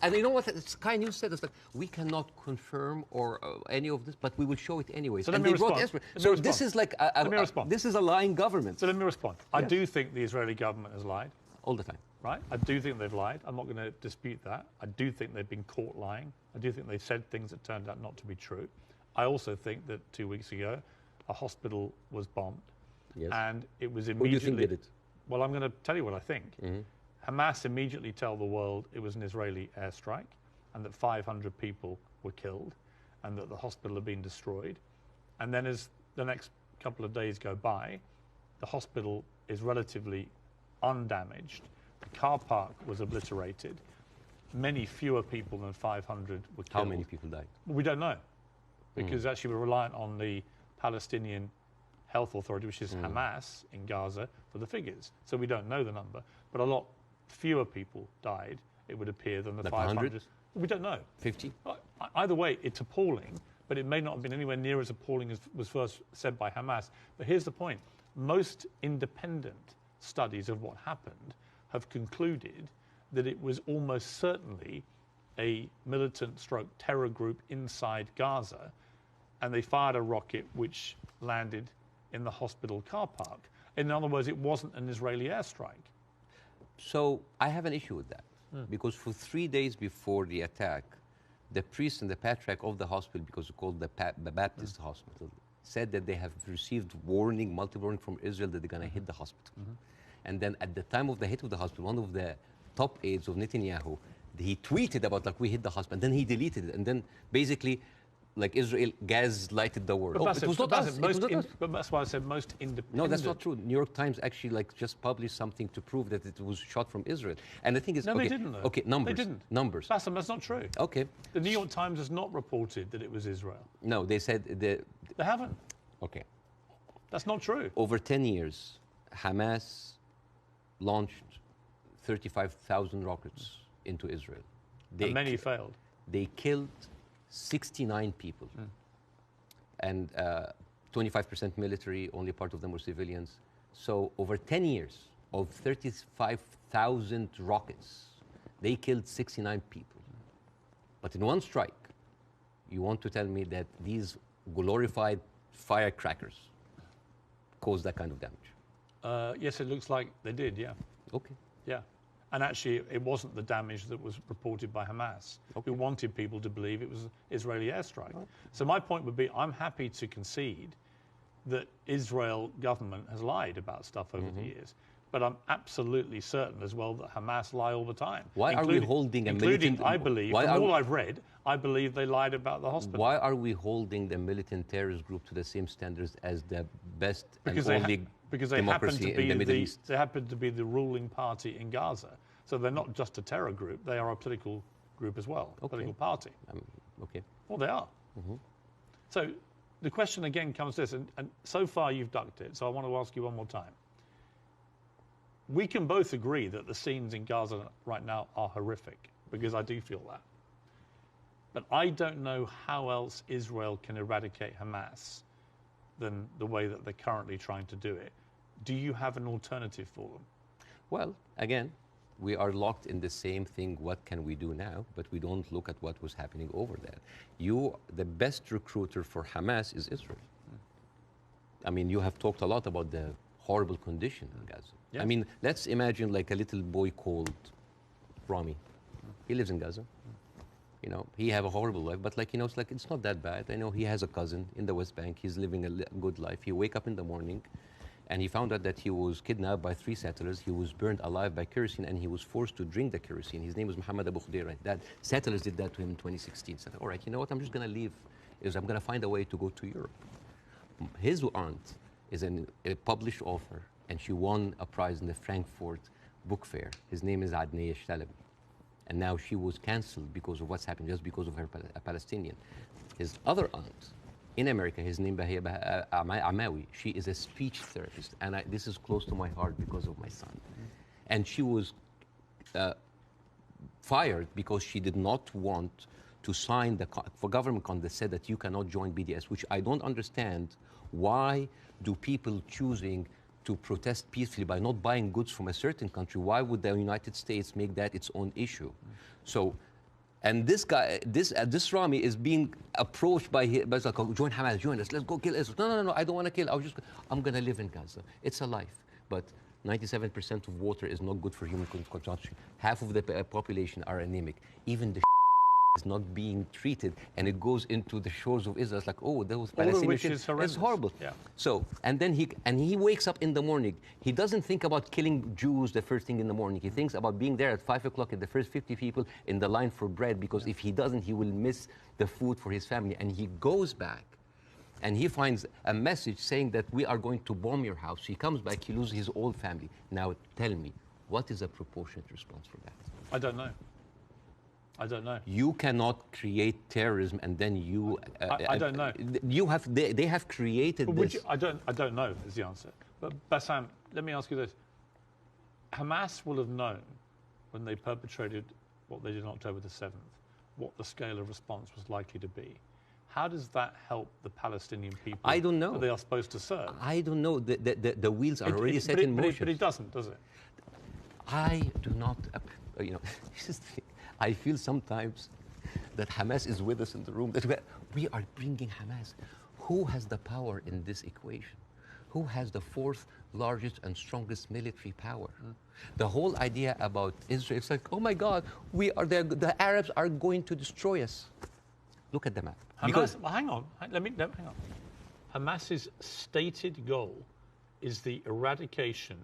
and you know what Sky News said? It's like, we cannot confirm or any of this, but we will show it anyway. So let me respond. So this is like this is a lying government. So let me respond. Yes. I do think the Israeli government has lied. All the time. Right? I do think they've lied. I'm not going to dispute that. I do think they've been caught lying. I do think they've said things that turned out not to be true. I also think that 2 weeks ago, a hospital was bombed. Yes. And it was immediately... Who do you think did it? Well, I'm going to tell you what I think. Hamas immediately tell the world it was an Israeli airstrike and that 500 people were killed and that the hospital had been destroyed. And then as the next couple of days go by, the hospital is relatively undamaged. The car park was obliterated. Many fewer people than 500 were killed. How many people died? We don't know, because actually we're reliant on the Palestinian Health Authority, which is Hamas in Gaza, for the figures. So we don't know the number, but a lot fewer people died, it would appear, than the like 500. 100? We don't know. 50? Either way, it's appalling, but it may not have been anywhere near as appalling as was first said by Hamas. But here's the point. Most independent studies of what happened have concluded that it was almost certainly a militant stroke terror group inside Gaza, and they fired a rocket which landed in the hospital car park. In other words, it wasn't an Israeli airstrike. So I have an issue with that, because for 3 days before the attack, the priest and the patriarch of the hospital, because it's called the Baptist hospital, said that they have received multiple warning from Israel that they're going to hit the hospital. And then at the time of the hit of the hospital, one of the top aides of Netanyahu, he tweeted about like, we hit the hospital, and then he deleted it, and then basically like Israel gaslighted the world. But It was not us. But that's why I said most independent. No, that's not true. New York Times actually like just published something to prove that it was shot from Israel. And the thing is, No, okay, they didn't, though. Okay, numbers. They didn't. Numbers. Bassem, that's not true. Okay. The New York Times has not reported that it was Israel. No, they said They haven't. okay. That's not true. Over 10 years, Hamas launched 35,000 rockets into Israel. And many failed. They killed 69 people. And 25% military, only part of them were civilians. So over 10 years of 35,000 rockets, they killed 69 people. But in one strike, you want to tell me that these glorified firecrackers caused that kind of damage? Yes, it looks like they did, yeah. Okay. Yeah. And actually, it wasn't the damage that was reported by Hamas, who wanted people to believe it was an Israeli airstrike. So my point would be, I'm happy to concede that Israel government has lied about stuff over the years. But I'm absolutely certain as well that Hamas lie all the time. Why are we holding a militant... I believe, from all I've read, I believe they lied about the hospital. Why are we holding the militant terrorist group to the same standards as the best and only democracy in the Middle East? They happen to be the ruling party in Gaza. So they're not just a terror group, they are a political group as well, a political party. Okay. Well, they are. So the question again comes to this, and so far you've ducked it, so I want to ask you one more time. We can both agree that the scenes in Gaza right now are horrific, because I do feel that. But I don't know how else Israel can eradicate Hamas than the way that they're currently trying to do it. Do you have an alternative for them? Well, again, we are locked in the same thing, what can we do now? But we don't look at what was happening over there. The best recruiter for Hamas is Israel. I mean, you have talked a lot about the horrible condition in Gaza. Yes. I mean, let's imagine like a little boy called Rami. He lives in Gaza. You know, he have a horrible life, but like, you know, it's not that bad. I know he has a cousin in the West Bank. He's living a good life. He wake up in the morning, and he found out that he was kidnapped by 3 settlers. He was burned alive by kerosene, and he was forced to drink the kerosene. His name was Muhammad Abu Khudayra. That settlers did that to him in 2016. Said, all right, you know what? I'm just gonna leave. I'm gonna find a way to go to Europe. His aunt is a published author, and she won a prize in the Frankfurt Book Fair. His name is Adnaya Shalabi. And now she was cancelled because of what's happened, just because of her a Palestinian. His other aunt in America, his name Amawi, she is a speech therapist. And this is close to my heart because of my son. And she was fired because she did not want to sign for government contract that said that you cannot join BDS, which I don't understand. Why do people choosing to protest peacefully by not buying goods from a certain country? Why would the United States make that its own issue? So, and this guy, this Rami is being approached by like, oh, join Hamas, join us, let's go kill Israel. No, I don't want to kill. I'm going to live in Gaza. It's a life, but 97% of water is not good for human consumption. Half of the population are anemic. Even the is not being treated, and it goes into the shores of Israel. It's like, oh, those Palestinians. It's horrible. Yeah. So, and then he wakes up in the morning. He doesn't think about killing Jews the first thing in the morning. He thinks about being there at 5 o'clock at the first 50 people in the line for bread, because if he doesn't, he will miss the food for his family. And he goes back, and he finds a message saying that we are going to bomb your house. He comes back, he loses his whole family. Now, tell me, what is a proportionate response for that? I don't know. I don't know. You cannot create terrorism and then you... I don't know. They have created this. I don't know is the answer. But Bassam, let me ask you this. Hamas will have known when they perpetrated what they did on October the 7th, what the scale of response was likely to be. How does that help the Palestinian people? I don't know. That they are supposed to serve? I don't know. The wheels are already set in motion. But it doesn't, does it? I do not, you know, I feel sometimes that Hamas is with us in the room, that we are bringing Hamas. Who has the power in this equation? Who has the 4th largest and strongest military power? The whole idea about Israel, it's like, oh my God, the Arabs are going to destroy us. Look at the map. Well, hang on, hang on. Hamas's stated goal is the eradication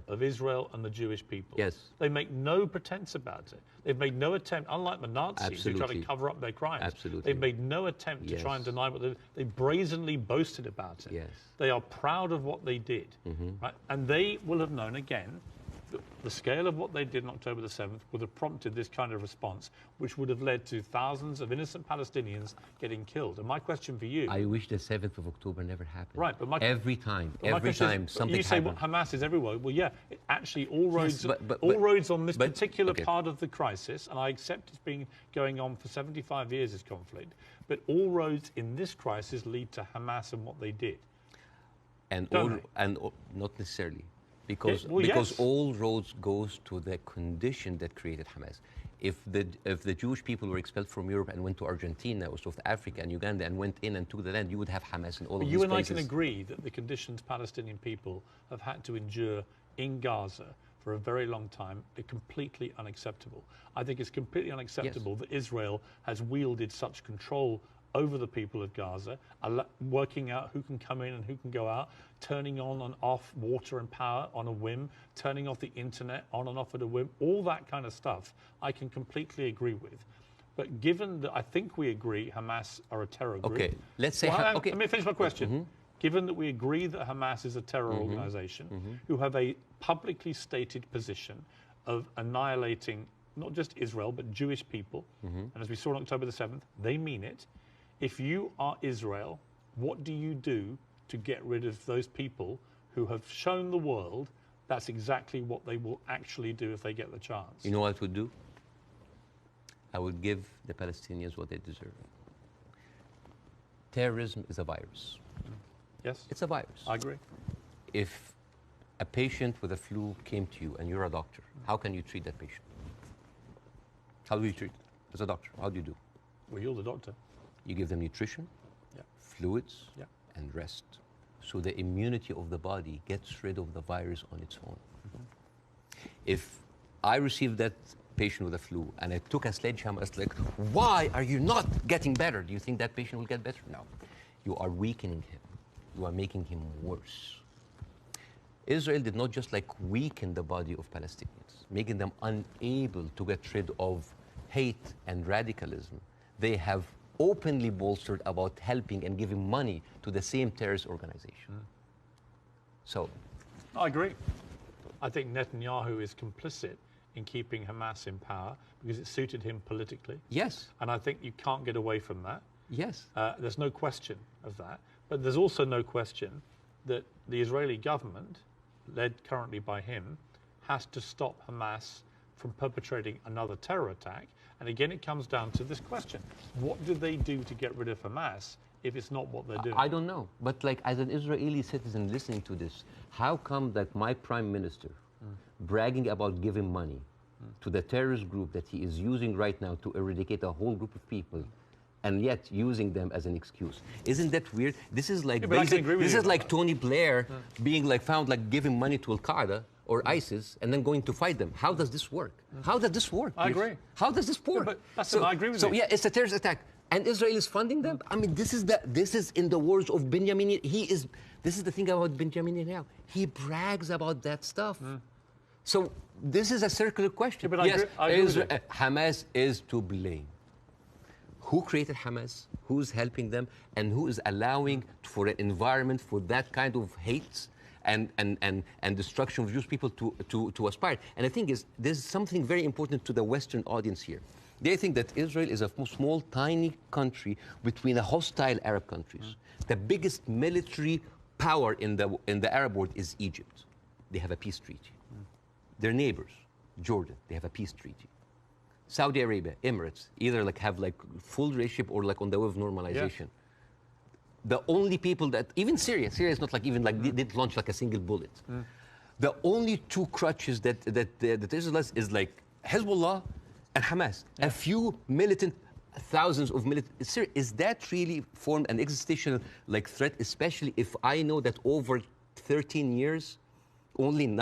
of Israel and the Jewish people. Yes. They make no pretense about it. They've made no attempt, unlike the Nazis who try to cover up their crimes. Absolutely. They've made no attempt to try and deny what they brazenly boasted about it. Yes. They are proud of what they did. Right? And they will have known, again, the scale of what they did on October the 7th would have prompted this kind of response, which would have led to thousands of innocent Palestinians getting killed. And my question for you... I wish the 7th of October never happened. Right, but every time something happened. You say Hamas is everywhere. Well, yeah, actually all roads, all roads on this particular part of the crisis, and I accept it's been going on for 75 years, this conflict, but all roads in this crisis lead to Hamas and what they did. And not necessarily. Because all roads goes to the condition that created Hamas. If the Jewish people were expelled from Europe and went to Argentina or South Africa and Uganda and went in and took the land, you would have Hamas in all of these places. You and I can agree that the conditions Palestinian people have had to endure in Gaza for a very long time are completely unacceptable. I think it's completely unacceptable that Israel has wielded such control over the people of Gaza, working out who can come in and who can go out, turning on and off water and power on a whim, turning off the internet on and off at a whim, all that kind of stuff I can completely agree with. But given that I think we agree Hamas are a terror group... Okay, let's say... Let me finish my question. Given that we agree that Hamas is a terror organization who have a publicly stated position of annihilating not just Israel, but Jewish people, and as we saw on October the 7th, they mean it. If you are Israel, what do you do to get rid of those people who have shown the world that's exactly what they will actually do if they get the chance? You know what I would do? I would give the Palestinians what they deserve. Terrorism is a virus. Yes. It's a virus. I agree. If a patient with a flu came to you and you're a doctor, how can you treat that patient? How do you treat it as a doctor? How do you do? Well, you're the doctor. You give them nutrition, fluids, and rest. So the immunity of the body gets rid of the virus on its own. If I receive that patient with the flu, and I took a sledgehammer. It's like, why are you not getting better? Do you think that patient will get better? No. You are weakening him. You are making him worse. Israel did not just like weaken the body of Palestinians, making them unable to get rid of hate and radicalism. They have openly bolstered about helping and giving money to the same terrorist organization. So, I agree. I think Netanyahu is complicit in keeping Hamas in power because it suited him politically. yes, And I think you can't get away from that. yes. There's no question of that. But there's also no question that the Israeli government, led currently by him, has to stop Hamas from perpetrating another terror attack. And again, it comes down to this question. What do they do to get rid of Hamas if it's not what they're doing? I don't know. But like as an Israeli citizen listening to this, how come that my prime minister bragging about giving money to the terrorist group that he is using right now to eradicate a whole group of people and yet using them as an excuse? Isn't that weird? This is like but I can agree with this you is about like that. Tony Blair being like found like giving money to Al-Qaeda or ISIS and then going to fight them. How does this work? How does this work? I agree. How does this work? but Bاسم, I agree with so you. yeah, it's a terrorist attack. And Israel is funding them? I mean, this is in the words of Benjamin. This is the thing about Benjamin Netanyahu. He brags about that stuff. So this is a circular question. Yeah, but yes, I agree with you. Hamas is to blame. Who created Hamas? Who's helping them? And who is allowing for an environment for that kind of hate and destruction of Jewish people to aspire? And the thing is, there's something very important to the Western audience here. They think that Israel is a small, tiny country between the hostile Arab countries. The biggest military power in the Arab world is Egypt. They have a peace treaty. Their neighbors, Jordan, they have a peace treaty. Saudi Arabia, Emirates, either like have like full relationship or like on the way of normalization. The only people that, even Syria is not like even like they didn't launch like a single bullet. The only two crutches that Israel has is like Hezbollah and Hamas. A few militant, thousands of militant. Syria, is that really formed an existential like threat, especially if I know that over 13 years, only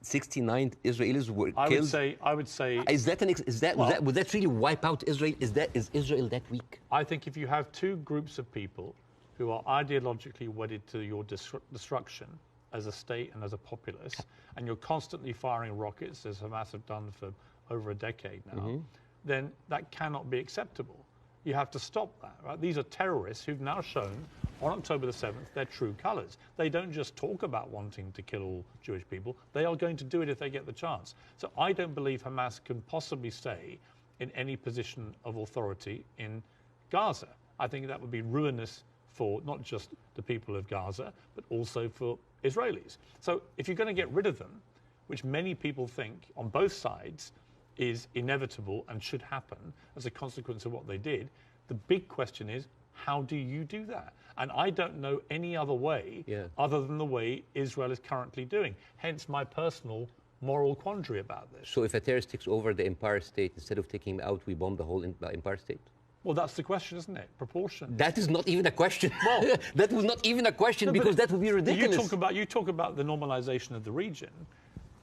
69 Israelis were killed? I would say. Would that really wipe out Israel? Is Israel that weak? I think if you have two groups of people who are ideologically wedded to your destruction as a state and as a populace, and you're constantly firing rockets, as Hamas have done for over a decade now, then that cannot be acceptable. You have to stop that, right? These are terrorists who've now shown on October the 7th their true colors. They don't just talk about wanting to kill all Jewish people. They are going to do it if they get the chance. So I don't believe Hamas can possibly stay in any position of authority in Gaza. I think that would be ruinous for not just the people of Gaza, but also for Israelis. So if you're going to get rid of them, which many people think on both sides is inevitable and should happen as a consequence of what they did, the big question is, how do you do that? And I don't know any other way other than the way Israel is currently doing. Hence my personal moral quandary about this. So if a terrorist takes over the Empire State, instead of taking him out, we bomb the whole Empire State? Well, that's the question, isn't it? Proportion. That is not even a question. Well, that was not even a question because that would be ridiculous. You talk about the normalization of the region.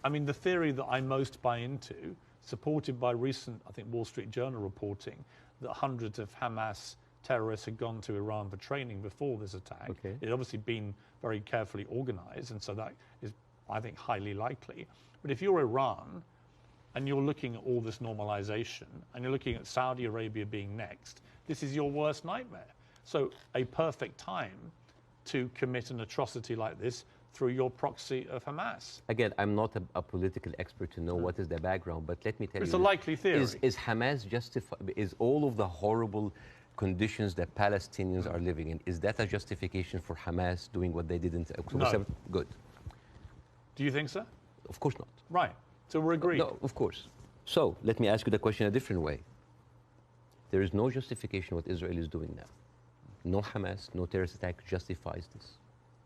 I mean, the theory that I most buy into, supported by recent, I think, Wall Street Journal reporting, that hundreds of Hamas terrorists had gone to Iran for training before this attack. Okay. It had obviously been very carefully organized, and so that is, I think, highly likely. But if you're Iran, and you're looking at all this normalization, and you're looking at Saudi Arabia being next, this is your worst nightmare. So a perfect time to commit an atrocity like this through your proxy of Hamas. Again, I'm not a political expert to know what is the background, but let me tell you. It's a likely theory. Is Hamas justified? Is all of the horrible conditions that Palestinians are living in, is that a justification for Hamas doing what they did in October 7th? Good. Do you think so? Of course not. Right. So we're agreed. No, of course. So let me ask you the question a different way. There is no justification what Israel is doing now. No Hamas, no terrorist attack justifies this.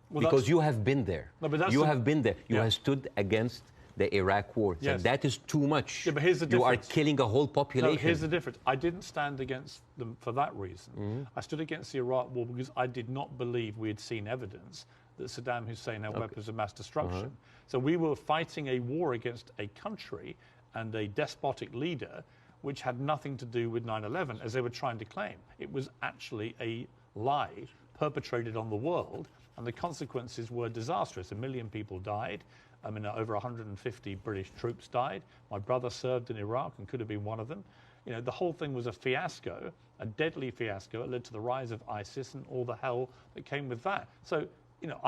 Well, because you have been there. No, but you have been there. You have stood against the Iraq war. Yes. And that is too much. Yeah, but here's the difference. You are killing a whole population. No, here's the difference. I didn't stand against them for that reason. I stood against the Iraq war because I did not believe we had seen evidence that Saddam Hussein had weapons of mass destruction. So we were fighting a war against a country, and a despotic leader, which had nothing to do with 9/11, as they were trying to claim. It was actually a lie perpetrated on the world, and the consequences were disastrous. 1 million people died. I mean, over 150 British troops died. My brother served in Iraq and could have been one of them. You know, the whole thing was a fiasco, a deadly fiasco. It led to the rise of ISIS and all the hell that came with that. So, you know,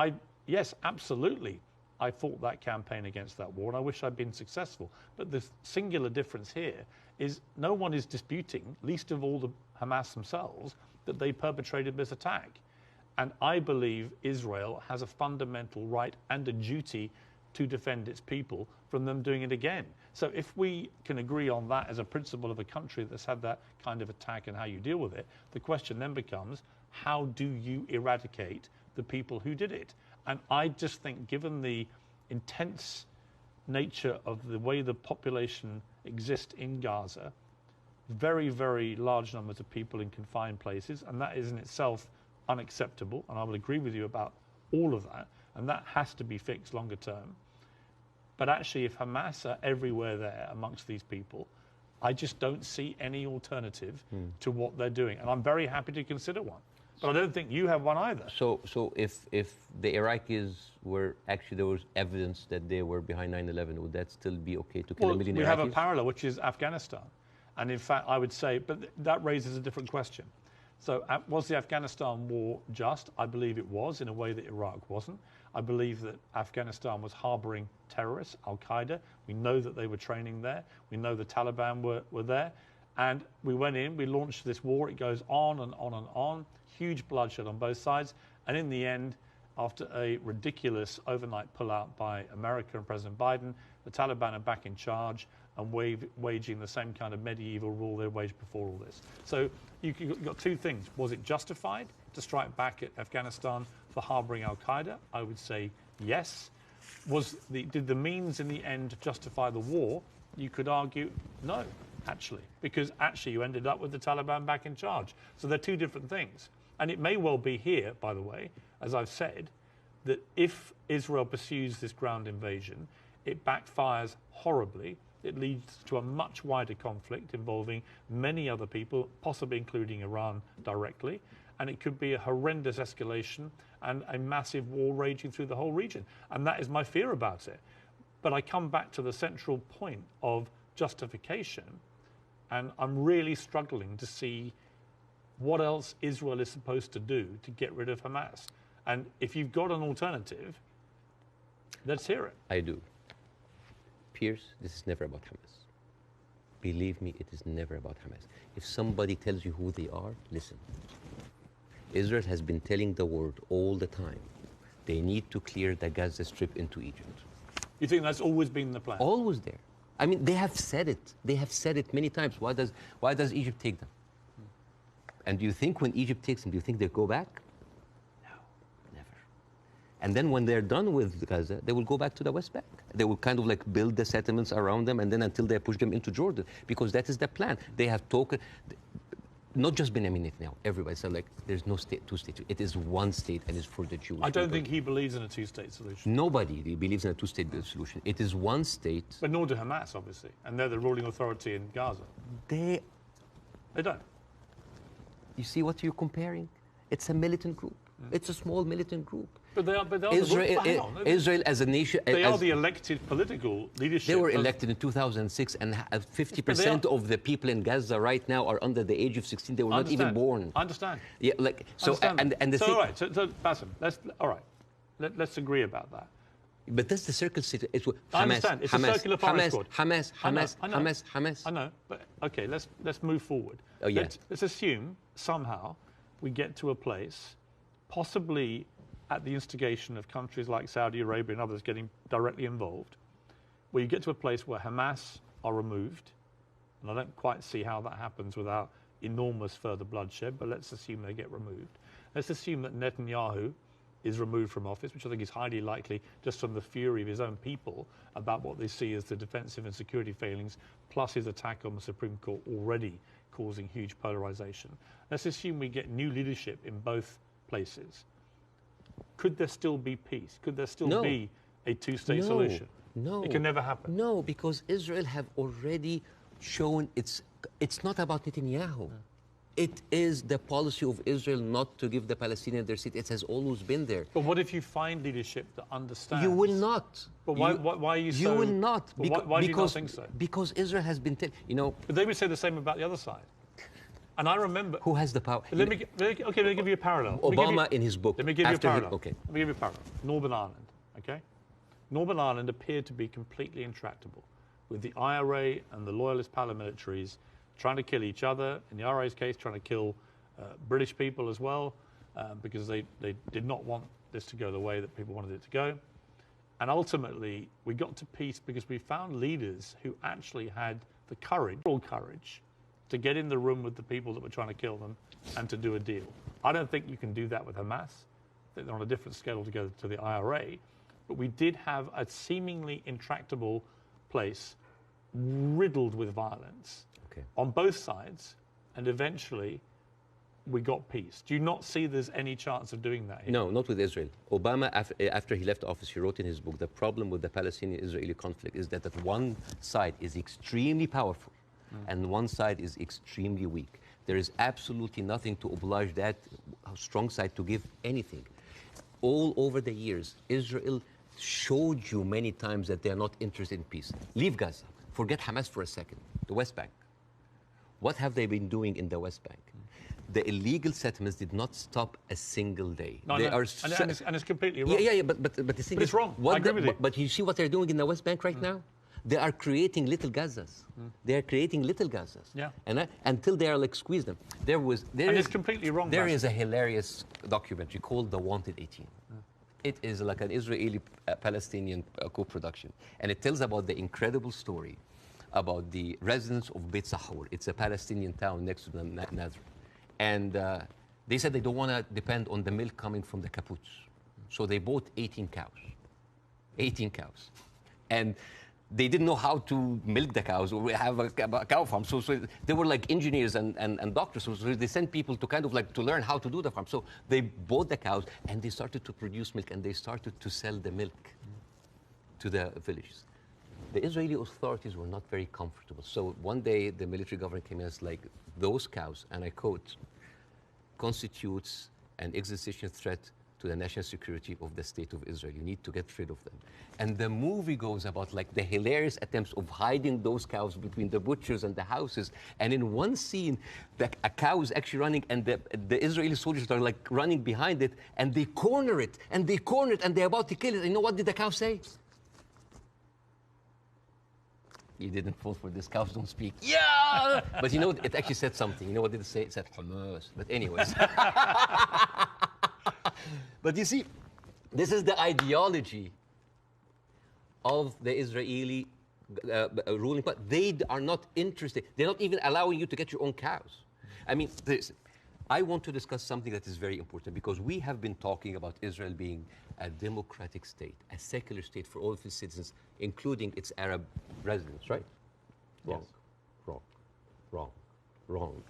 yes, absolutely, I fought that campaign against that war, and I wish I'd been successful. But the singular difference here is no one is disputing, least of all the Hamas themselves, that they perpetrated this attack. And I believe Israel has a fundamental right and a duty to defend its people from them doing it again. So if we can agree on that as a principle of a country that's had that kind of attack and how you deal with it, the question then becomes, how do you eradicate the people who did it? And I just think, given the intense nature of the way the population exists in Gaza, very, very large numbers of people in confined places, and that is in itself unacceptable, and I will agree with you about all of that, and that has to be fixed longer term. But actually, if Hamas are everywhere there amongst these people, I just don't see any alternative to what they're doing. And I'm very happy to consider one. But I don't think you have one either. So if the Iraqis were actually, there was evidence that they were behind 9/11, would that still be okay to kill a million Iraqis? We have a parallel, which is Afghanistan. And in fact, I would say, but that raises a different question. So was the Afghanistan war just? I believe it was, in a way that Iraq wasn't. I believe that Afghanistan was harboring terrorists, Al-Qaeda. We know that they were training there. We know the Taliban were there. And we went in, we launched this war. It goes on and on and on. Huge bloodshed on both sides. And in the end, after a ridiculous overnight pullout by America and President Biden, the Taliban are back in charge and waging the same kind of medieval rule they waged before all this. So you've got two things. Was it justified to strike back at Afghanistan for harboring Al-Qaeda? I would say yes. Did the means in the end justify the war? You could argue no, actually, because actually you ended up with the Taliban back in charge. So they're two different things. And it may well be here, by the way, as I've said, that if Israel pursues this ground invasion, it backfires horribly. It leads to a much wider conflict involving many other people, possibly including Iran directly. And it could be a horrendous escalation and a massive war raging through the whole region. And that is my fear about it. But I come back to the central point of justification, and I'm really struggling to see what else Israel is supposed to do to get rid of Hamas. And if you've got an alternative, let's hear it. I do. Pierce, this is never about Hamas. Believe me, it is never about Hamas. If somebody tells you who they are, listen. Israel has been telling the world all the time, they need to clear the Gaza Strip into Egypt. You think that's always been the plan? Always there. I mean, they have said it. They have said it many times. Why does Egypt take them? And do you think when Egypt takes them, do you think they go back? No, never. And then when they're done with Gaza, they will go back to the West Bank. They will kind of like build the settlements around them, and then until they push them into Jordan, because that is the plan. They have talked, not just Benjamin Netanyahu, everybody said like, there's no state, two states. It is one state, and it's for the Jewish I don't people. think he believes in a two-state solution. Nobody believes in a two-state solution. It is one state. But nor do Hamas, obviously, and they're the ruling authority in Gaza. They don't. You see what you're comparing? It's a militant group. It's a small militant group. But they are Israel as a nation. They are the elected political leadership. They were elected in 2006, and 50% of the people in Gaza right now are under the age of 16. They were not even born. I understand. Yeah, like so. And the so all right. So Bاسم, let's agree about that. But that's the circle city. It's Hamas, I understand. It's a circular firing squad. Hamas. I know. But okay, let's move forward. Oh yeah. Let's assume somehow we get to a place, possibly at the instigation of countries like Saudi Arabia and others getting directly involved, where you get to a place where Hamas are removed, and I don't quite see how that happens without enormous further bloodshed, but let's assume they get removed. Let's assume that Netanyahu is removed from office, which I think is highly likely just from the fury of his own people about what they see as the defensive and security failings, plus his attack on the Supreme Court already causing huge polarization. Let's assume we get new leadership in both places. Could there still be peace? Could there still be a two-state solution? No. It can never happen. No, because Israel have already shown it's not about Netanyahu. It is the policy of Israel not to give the Palestinians their city. It has always been there. But what if you find leadership that understands? You will not. But why are you so... You will not. Why do you not think so? Because Israel has been, But they would say the same about the other side. And I remember... Who has the power? Let me give you a parallel. Obama in his book. Let me give you a parallel. Okay. Let me give you a parallel. Northern Ireland, okay? Northern Ireland appeared to be completely intractable, with the IRA and the loyalist paramilitaries trying to kill each other. In the IRA's case, trying to kill British people as well, because they did not want this to go the way that people wanted it to go. And ultimately, we got to peace because we found leaders who actually had the courage, to get in the room with the people that were trying to kill them and to do a deal. I don't think you can do that with Hamas. They're on a different scale altogether to the IRA. But we did have a seemingly intractable place riddled with violence on both sides, and eventually we got peace. Do you not see there's any chance of doing that here? No, not with Israel. Obama, after he left office, he wrote in his book, the problem with the Palestinian-Israeli conflict is that one side is extremely powerful and one side is extremely weak. There is absolutely nothing to oblige that strong side to give anything. All over the years, Israel showed you many times that they are not interested in peace. Leave Gaza. Forget Hamas for a second. The West Bank. What have they been doing in the West Bank? The illegal settlements did not stop a single day. No, they no. Are and it's completely wrong. Yeah, but the thing but is, it's wrong. I agree with you. But you see what they're doing in the West Bank right now? They are creating little Gazas. They are creating little Gazas. Yeah. And until they are like squeeze them. It's completely wrong. There is a hilarious documentary called The Wanted 18. It is like an Israeli-Palestinian co-production. And it tells about the incredible story about the residents of Beit Sahur. It's a Palestinian town next to the Nazareth. And they said they don't want to depend on the milk coming from the kibbutz. So they bought 18 cows. 18 cows. And they didn't know how to milk the cows or have a cow farm. So they were like engineers and doctors. So they sent people to kind of like to learn how to do the farm. So they bought the cows and they started to produce milk and they started to sell the milk to the villages. The Israeli authorities were not very comfortable. So one day the military government came in and was like, those cows, and I quote, constitutes an existential threat to the national security of the state of Israel. You need to get rid of them. And the movie goes about like the hilarious attempts of hiding those cows between the butchers and the houses. And in one scene, a cow is actually running and the Israeli soldiers are like running behind it and they corner it and they corner it and they're about to kill it. And you know what did the cow say? You didn't fall for this. Cows don't speak. Yeah! But you know, it actually said something. You know what did it say? It said Hamas. But anyways. But you see, this is the ideology of the Israeli ruling party. They are not interested. They're not even allowing you to get your own cows. I mean, I want to discuss something that is very important because we have been talking about Israel being a democratic state, a secular state for all of its citizens, including its Arab residents, right? Wrong, Yes. wrong, wrong, wrong.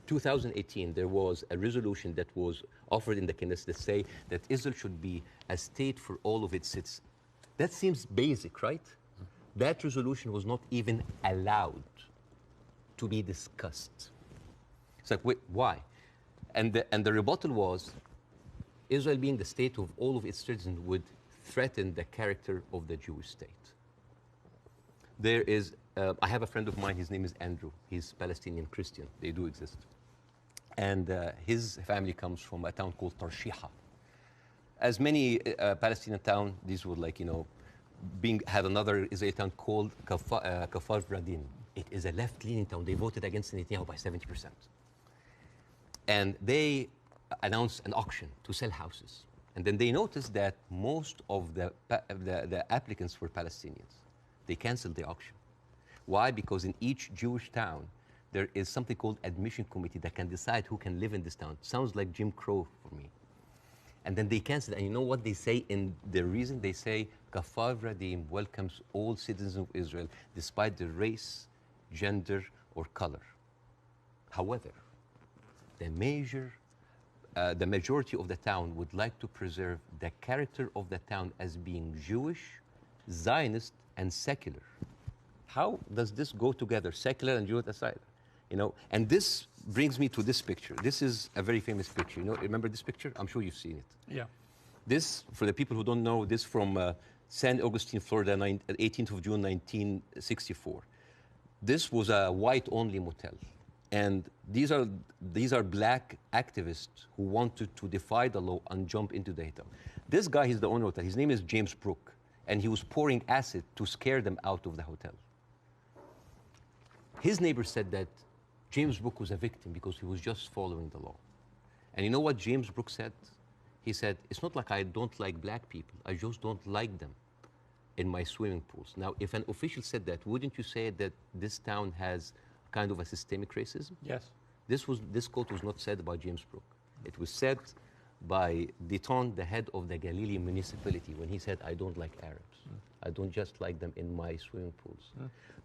2018, there was a resolution that was offered in the Knesset that say that Israel should be a state for all of its citizens. That seems basic, right? That resolution was not even allowed to be discussed. It's like, wait, why? And the rebuttal was, Israel being the state of all of its citizens would threaten the character of the Jewish state. There is, I have a friend of mine, his name is Andrew. He's Palestinian Christian. They do exist. And his family comes from a town called Tarshiha. As many Palestinian towns, these were like, you know, had another Israeli town called Kafar Vradim. It is a left-leaning town. They voted against Netanyahu by 70%. And they announced an auction to sell houses. And then they noticed that most of the applicants were Palestinians. They canceled the auction. Why? Because in each Jewish town, there is something called admission committee that can decide who can live in this town. Sounds like Jim Crow for me. And then they canceled. And you know what they say in the reason? They say, Kafar Vradim welcomes all citizens of Israel despite their race, gender, or color. However, the majority of the town would like to preserve the character of the town as being Jewish Zionist and secular. How does this go together, secular and Jewish aside? You know, and this brings me to this picture. This is a very famous picture. You know, remember this picture? I'm sure you've seen it. Yeah. This, for the people who don't know, this from San Augustine, Florida, 18th of June, 1964. This was a white-only motel. And these are black activists who wanted to defy the law and jump into the hotel. This guy, he's the owner of the hotel. His name is James Brooke. And he was pouring acid to scare them out of the hotel. His neighbor said that James Brooke was a victim because he was just following the law. And you know what James Brooke said? He said, it's not like I don't like black people. I just don't like them in my swimming pools. Now, if an official said that, wouldn't you say that this town has kind of a systemic racism? Yes. This quote was not said by James Brooke. It was said by Deton, the head of the Galilee municipality, when he said, I don't like Arabs. I don't just like them in my swimming pools.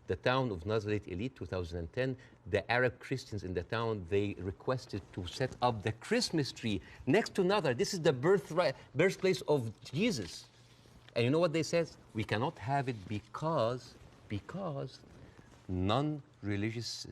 The town of Nazareth Elite, 2010, the Arab Christians in the town, they requested to set up the Christmas tree next to another. This is the birthplace of Jesus. And you know what they said? We cannot have it because non-Jewish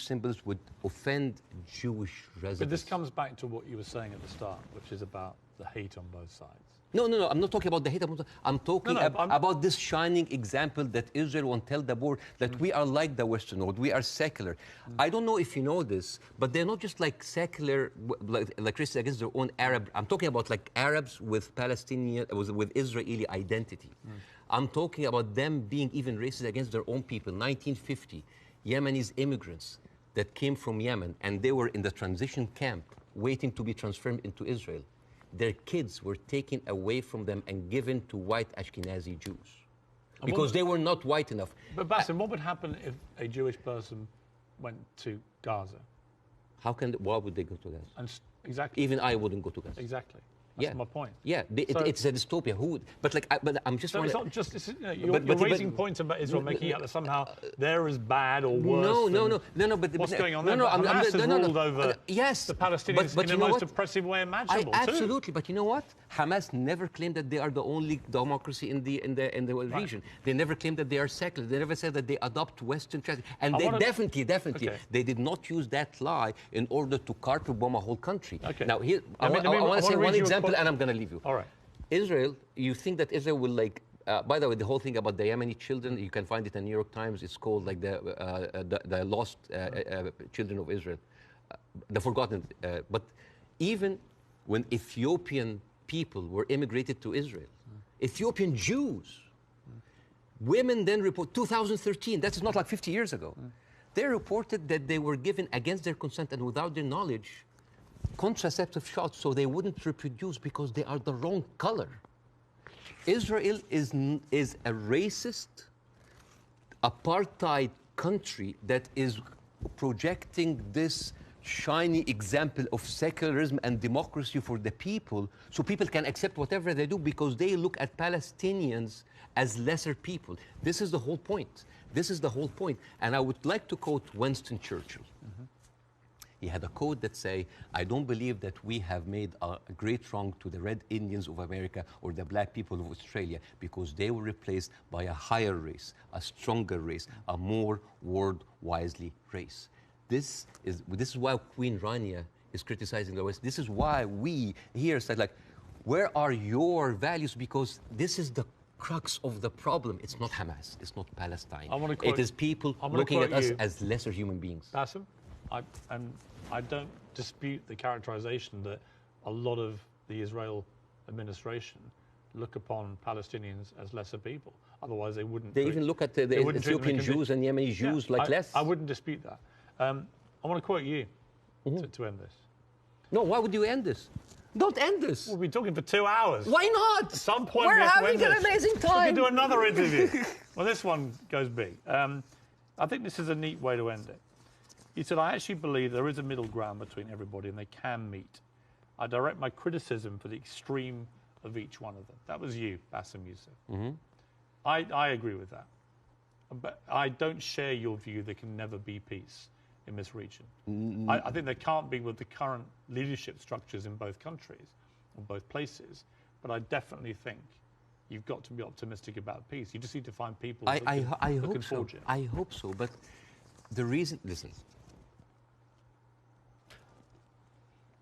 symbols would offend Jewish residents. But this comes back to what you were saying at the start, which is about the hate on both sides. No, I'm not talking about the hate. I'm talking about this shining example that Israel won't tell the world that we are like the Western world. We are secular. I don't know if you know this, but they're not just like secular, like Christians against their own Arab. I'm talking about like Arabs with Palestinian, with Israeli identity. I'm talking about them being even racist against their own people. 1950, Yemenis immigrants that came from Yemen, and they were in the transition camp waiting to be transferred into Israel. Their kids were taken away from them and given to white Ashkenazi Jews because they were not white enough. But Bassem, what would happen if a Jewish person went to Gaza? Why would they go to Gaza? Exactly. Even I wouldn't go to Gaza. Exactly. That's my point. Yeah, it's a dystopia. Who would? But like, but I'm just. So it's not just. You're raising points about Israel, making out that somehow they're as bad or worse. No. But what's going on there? Hamas has ruled over the Palestinians in the most oppressive way imaginable. Absolutely, but you know what? Hamas never claimed that they are the only democracy in the region. They never claimed that they are secular. They never said that they adopt Western tradition. And they definitely, they did not use that lie in order to carpet bomb a whole country. Okay. Now here, I want to say one example. And I'm going to leave you. All right. Israel, you think that Israel will like, by the way, the whole thing about the Yemeni children, you can find it in New York Times. It's called like the lost children of Israel, the forgotten. But even when Ethiopian people were immigrated to Israel, Ethiopian Jews, women then report, 2013, that's not like 50 years ago, they reported that they were given against their consent and without their knowledge contraceptive shots so they wouldn't reproduce because they are the wrong color. Israel is a racist, apartheid country that is projecting this shiny example of secularism and democracy for the people so people can accept whatever they do because they look at Palestinians as lesser people. This is the whole point. This is the whole point. And I would like to quote Winston Churchill. He had a quote that say, I don't believe that we have made a great wrong to the Red Indians of America or the black people of Australia because they were replaced by a higher race, a stronger race, a more world-wisely race. This is why Queen Rania is criticizing the West. This is why we here say, like, where are your values? Because this is the crux of the problem. It's not Hamas. It's not Palestine. It is people looking at us as lesser human beings. Bassem, I don't dispute the characterization that a lot of the Israel administration look upon Palestinians as lesser people. Otherwise, they wouldn't. They even look at the Ethiopian Jews and Yemeni Jews like less. I wouldn't dispute that. I want to quote you to end this. No, why would you end this? Don't end this. We'll be talking for 2 hours. Why not? At some point, we're having an amazing time. We can do another interview. Well, this one goes big. I think this is a neat way to end it. He said, I actually believe there is a middle ground between everybody and they can meet. I direct my criticism for the extreme of each one of them. That was you, Bassem Youssef. I agree with that. But I don't share your view there can never be peace in this region. I think there can't be with the current leadership structures in both countries or both places. But I definitely think you've got to be optimistic about peace. You just need to find people I who hope can so. forge it. I hope so. But the reason, listen,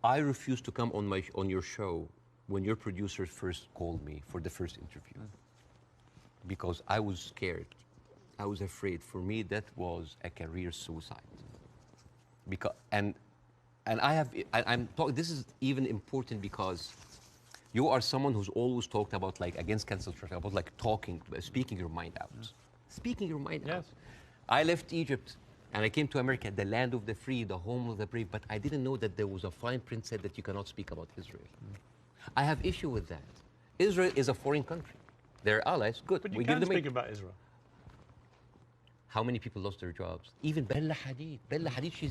I refused to come on your show when your producer first called me for the first interview because I was scared. I was afraid. For me, that was a career suicide. Because this is even important because you are someone who's always talked about like against cancel culture, about like speaking your mind out. Speaking your mind out. I left Egypt and I came to America, the land of the free, the home of the brave, but I didn't know that there was a fine print said that you cannot speak about Israel. I have issue with that. Israel is a foreign country. They're allies, good. But you can speak about Israel. How many people lost their jobs? Even Bella Hadid. Bella Hadid,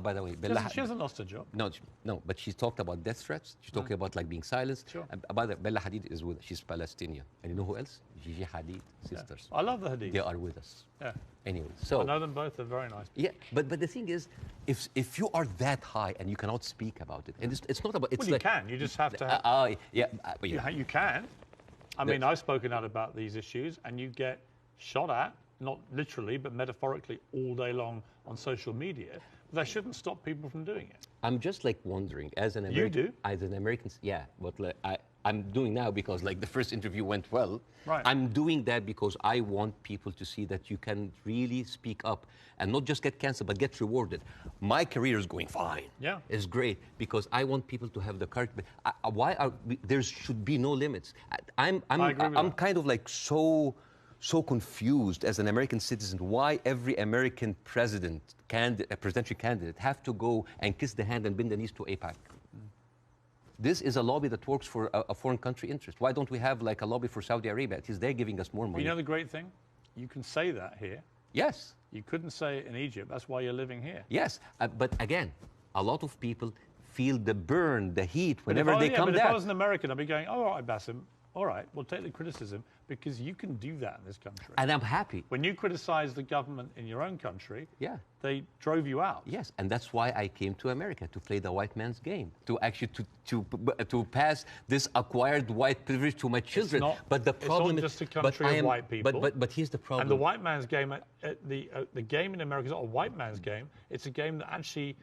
by the way, She hasn't lost her job. No, but she talked about death threats. She's talking about like being silenced. Sure. By the way, Bella Hadid is she's Palestinian. And you know who else? Gigi Hadid, sisters. I love the Hadid. They are with us. Yeah. Anyway, so I know them both. They're very nice. Yeah, but the thing is, if you are that high and you cannot speak about it, and it's not about. It's Well, like, you can. You just have to. You can. I mean, I've spoken out about these issues, and you get shot at, not literally, but metaphorically, all day long on social media. But that shouldn't stop people from doing it. I'm just like wondering, as an American. You do? As an American, yeah. But like, I'm doing now because like the first interview went well. Right. I'm doing that because I want people to see that you can really speak up and not just get canceled, but get rewarded. My career is going fine. Yeah. It's great because I want people to have the courage. There should be no limits. I'm kind of like so confused as an American citizen why every American presidential candidate have to go and kiss the hand and bend the knees to AIPAC. This is a lobby that works for a foreign country interest. Why don't we have like a lobby for Saudi Arabia? At least they're giving us more money. You know the great thing? You can say that here. Yes. You couldn't say it in Egypt. That's why you're living here. Yes, but again, a lot of people feel the burn, the heat whenever they come down. If I was an American, I'd be going, oh, all right, Bassem, all right, we'll take the criticism because you can do that in this country. And I'm happy. When you criticize the government in your own country, yeah, they drove you out. Yes, and that's why I came to America, to play the white man's game, to actually to pass this acquired white privilege to my children. But the problem is just a country of white people. But here's the problem. And the white man's game, the game in America is not a white man's game. It's a game that actually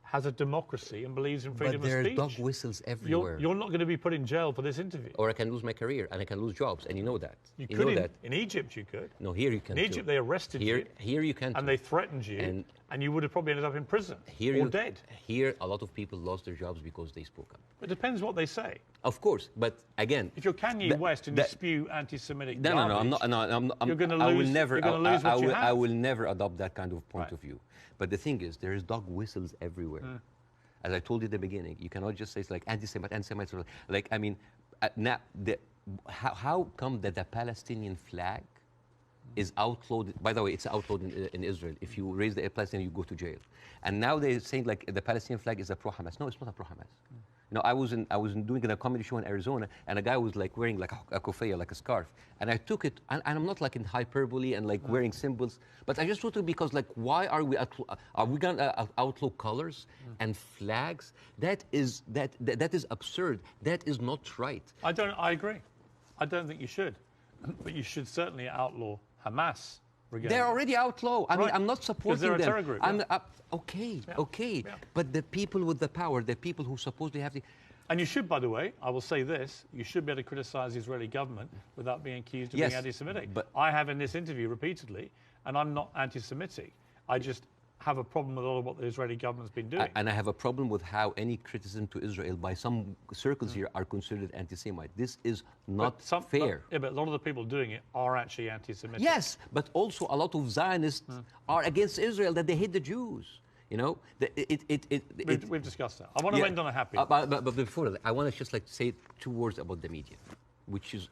has a democracy and believes in freedom of speech. But there are dog whistles everywhere. You're not going to be put in jail for this interview. Or I can lose my career and I can lose jobs, and you know that. You could know that. In Egypt, you could. No, here you can. In Egypt, they arrested you. Here you can. And they threatened you, and you would have probably ended up in prison or dead. Here, a lot of people lost their jobs because they spoke up. It depends what they say. Of course, but again, if you're Kanye West and you spew anti-Semitic garbage, I'm not. You're going to lose. You're going to lose what you have. I will never adopt that kind of point of view. But the thing is, there is dog whistles everywhere. As I told you at the beginning, you cannot just say it's like anti-Semites. Like, I mean, now, how come that the Palestinian flag is outlawed? By the way, it's outlawed in Israel. If you raise the Palestinian, you go to jail. And now they're saying like the Palestinian flag is a pro-Hamas. No, it's not a pro-Hamas. You know, I was doing a comedy show in Arizona, and a guy was like wearing like a kufiyah, like a scarf, and I took it, and I'm not like in hyperbole and like wearing symbols, but I just took it because like, why are we going to outlaw colors and flags? That is absurd. That is not right. I agree. I don't think you should, but you should certainly outlaw Hamas. They're already outlawed. I mean, I'm not supporting them. They're a terror group. Okay. But the people with the power, the people who supposedly have the... And you should, by the way, I will say this, you should be able to criticize the Israeli government without being accused of being anti-Semitic. But I have in this interview repeatedly, and I'm not anti-Semitic. I just have a problem with all of what the Israeli government's been doing. And I have a problem with how any criticism to Israel by some circles here are considered anti-Semite. This is not fair. But a lot of the people doing it are actually anti-Semitic. Yes, but also a lot of Zionists are against Israel, that they hate the Jews. You know, we've discussed that. I want to end on a happy. But before that, I want to just like say 2 words about the media, which is,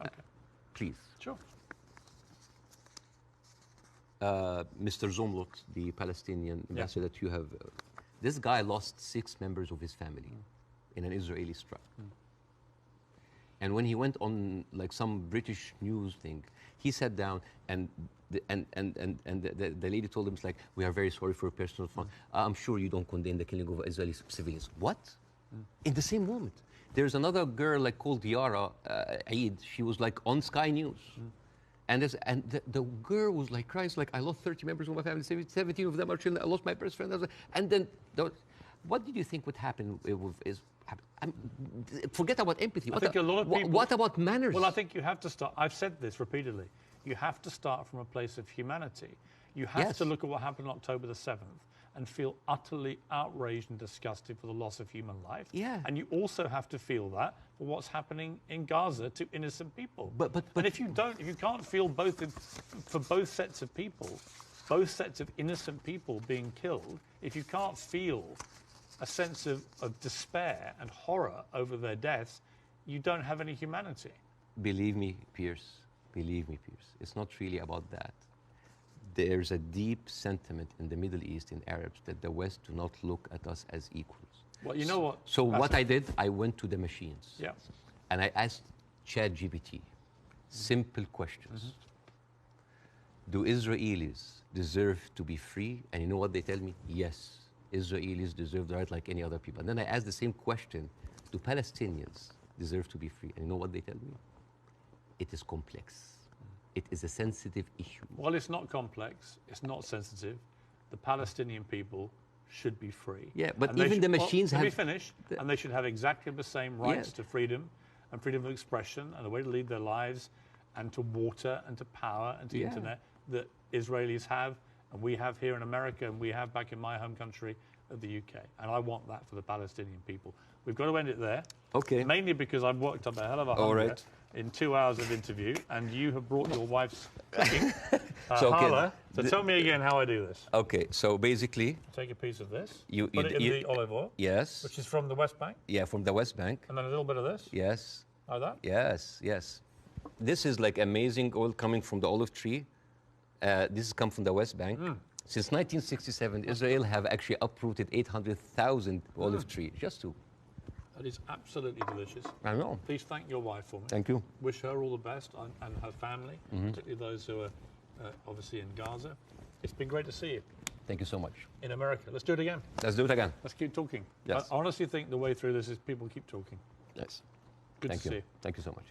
please. Sure. Mr. Zomlot, the Palestinian ambassador that you have, this guy lost 6 members of his family in an Israeli strike. And when he went on like some British news thing, he sat down and the lady told him, it's like, we are very sorry for your personal fun. I'm sure you don't condemn the killing of Israeli civilians. What? In the same moment. There's another girl like called Yara Eid. She was like on Sky News. And the girl was like crying, like, I lost 30 members of my family, 17 of them are children, I lost my best friend. And then, what did you think would happen forget about empathy. I think a lot of people... What about manners? Well, I think you have to start... I've said this repeatedly. You have to start from a place of humanity. You have to look at what happened on October the 7th and feel utterly outraged and disgusted for the loss of human life. Yeah. And you also have to feel that for what's happening in Gaza to innocent people. But and if you can't feel for both sets of people, both sets of innocent people being killed, if you can't feel a sense of despair and horror over their deaths, you don't have any humanity. Believe me, Pierce, it's not really about that. There's a deep sentiment in the Middle East, in Arabs, that the West do not look at us as equals. Well, you know what? So what I did, I went to the machines. Yeah. And I asked ChatGPT simple questions. Do Israelis deserve to be free? And you know what they tell me? Yes, Israelis deserve the right like any other people. And then I asked the same question, do Palestinians deserve to be free? And you know what they tell me? It is complex. It is a sensitive issue. Well, it's not complex. It's not sensitive. The Palestinian people should be free. Yeah, but even the machines have... Let me finish. And they should have exactly the same rights to freedom and freedom of expression and the way to lead their lives and to water and to power and to internet that Israelis have and we have here in America and we have back in my home country of the UK. And I want that for the Palestinian people. We've got to end it there. Okay. Mainly because I've worked up a hell of a hunger in 2 hours of interview, and you have brought your wife's cooking. So tell me again how I do this. Okay, so basically... Take a piece of this, put it in the olive oil. Yes. Which is from the West Bank. Yeah, from the West Bank. And then a little bit of this. Yes. Like that? Yes, yes. This is like amazing oil coming from the olive tree. This has come from the West Bank. Since 1967, Israel have actually uprooted 800,000 olive trees, just to... That is absolutely delicious. I know. Please thank your wife for me. Thank you. Wish her all the best and her family, particularly those who are obviously in Gaza. It's been great to see you. Thank you so much. In America. Let's do it again. Let's do it again. Let's keep talking. Yes. I honestly think the way through this is people keep talking. Yes. Good to see you. Thank you so much.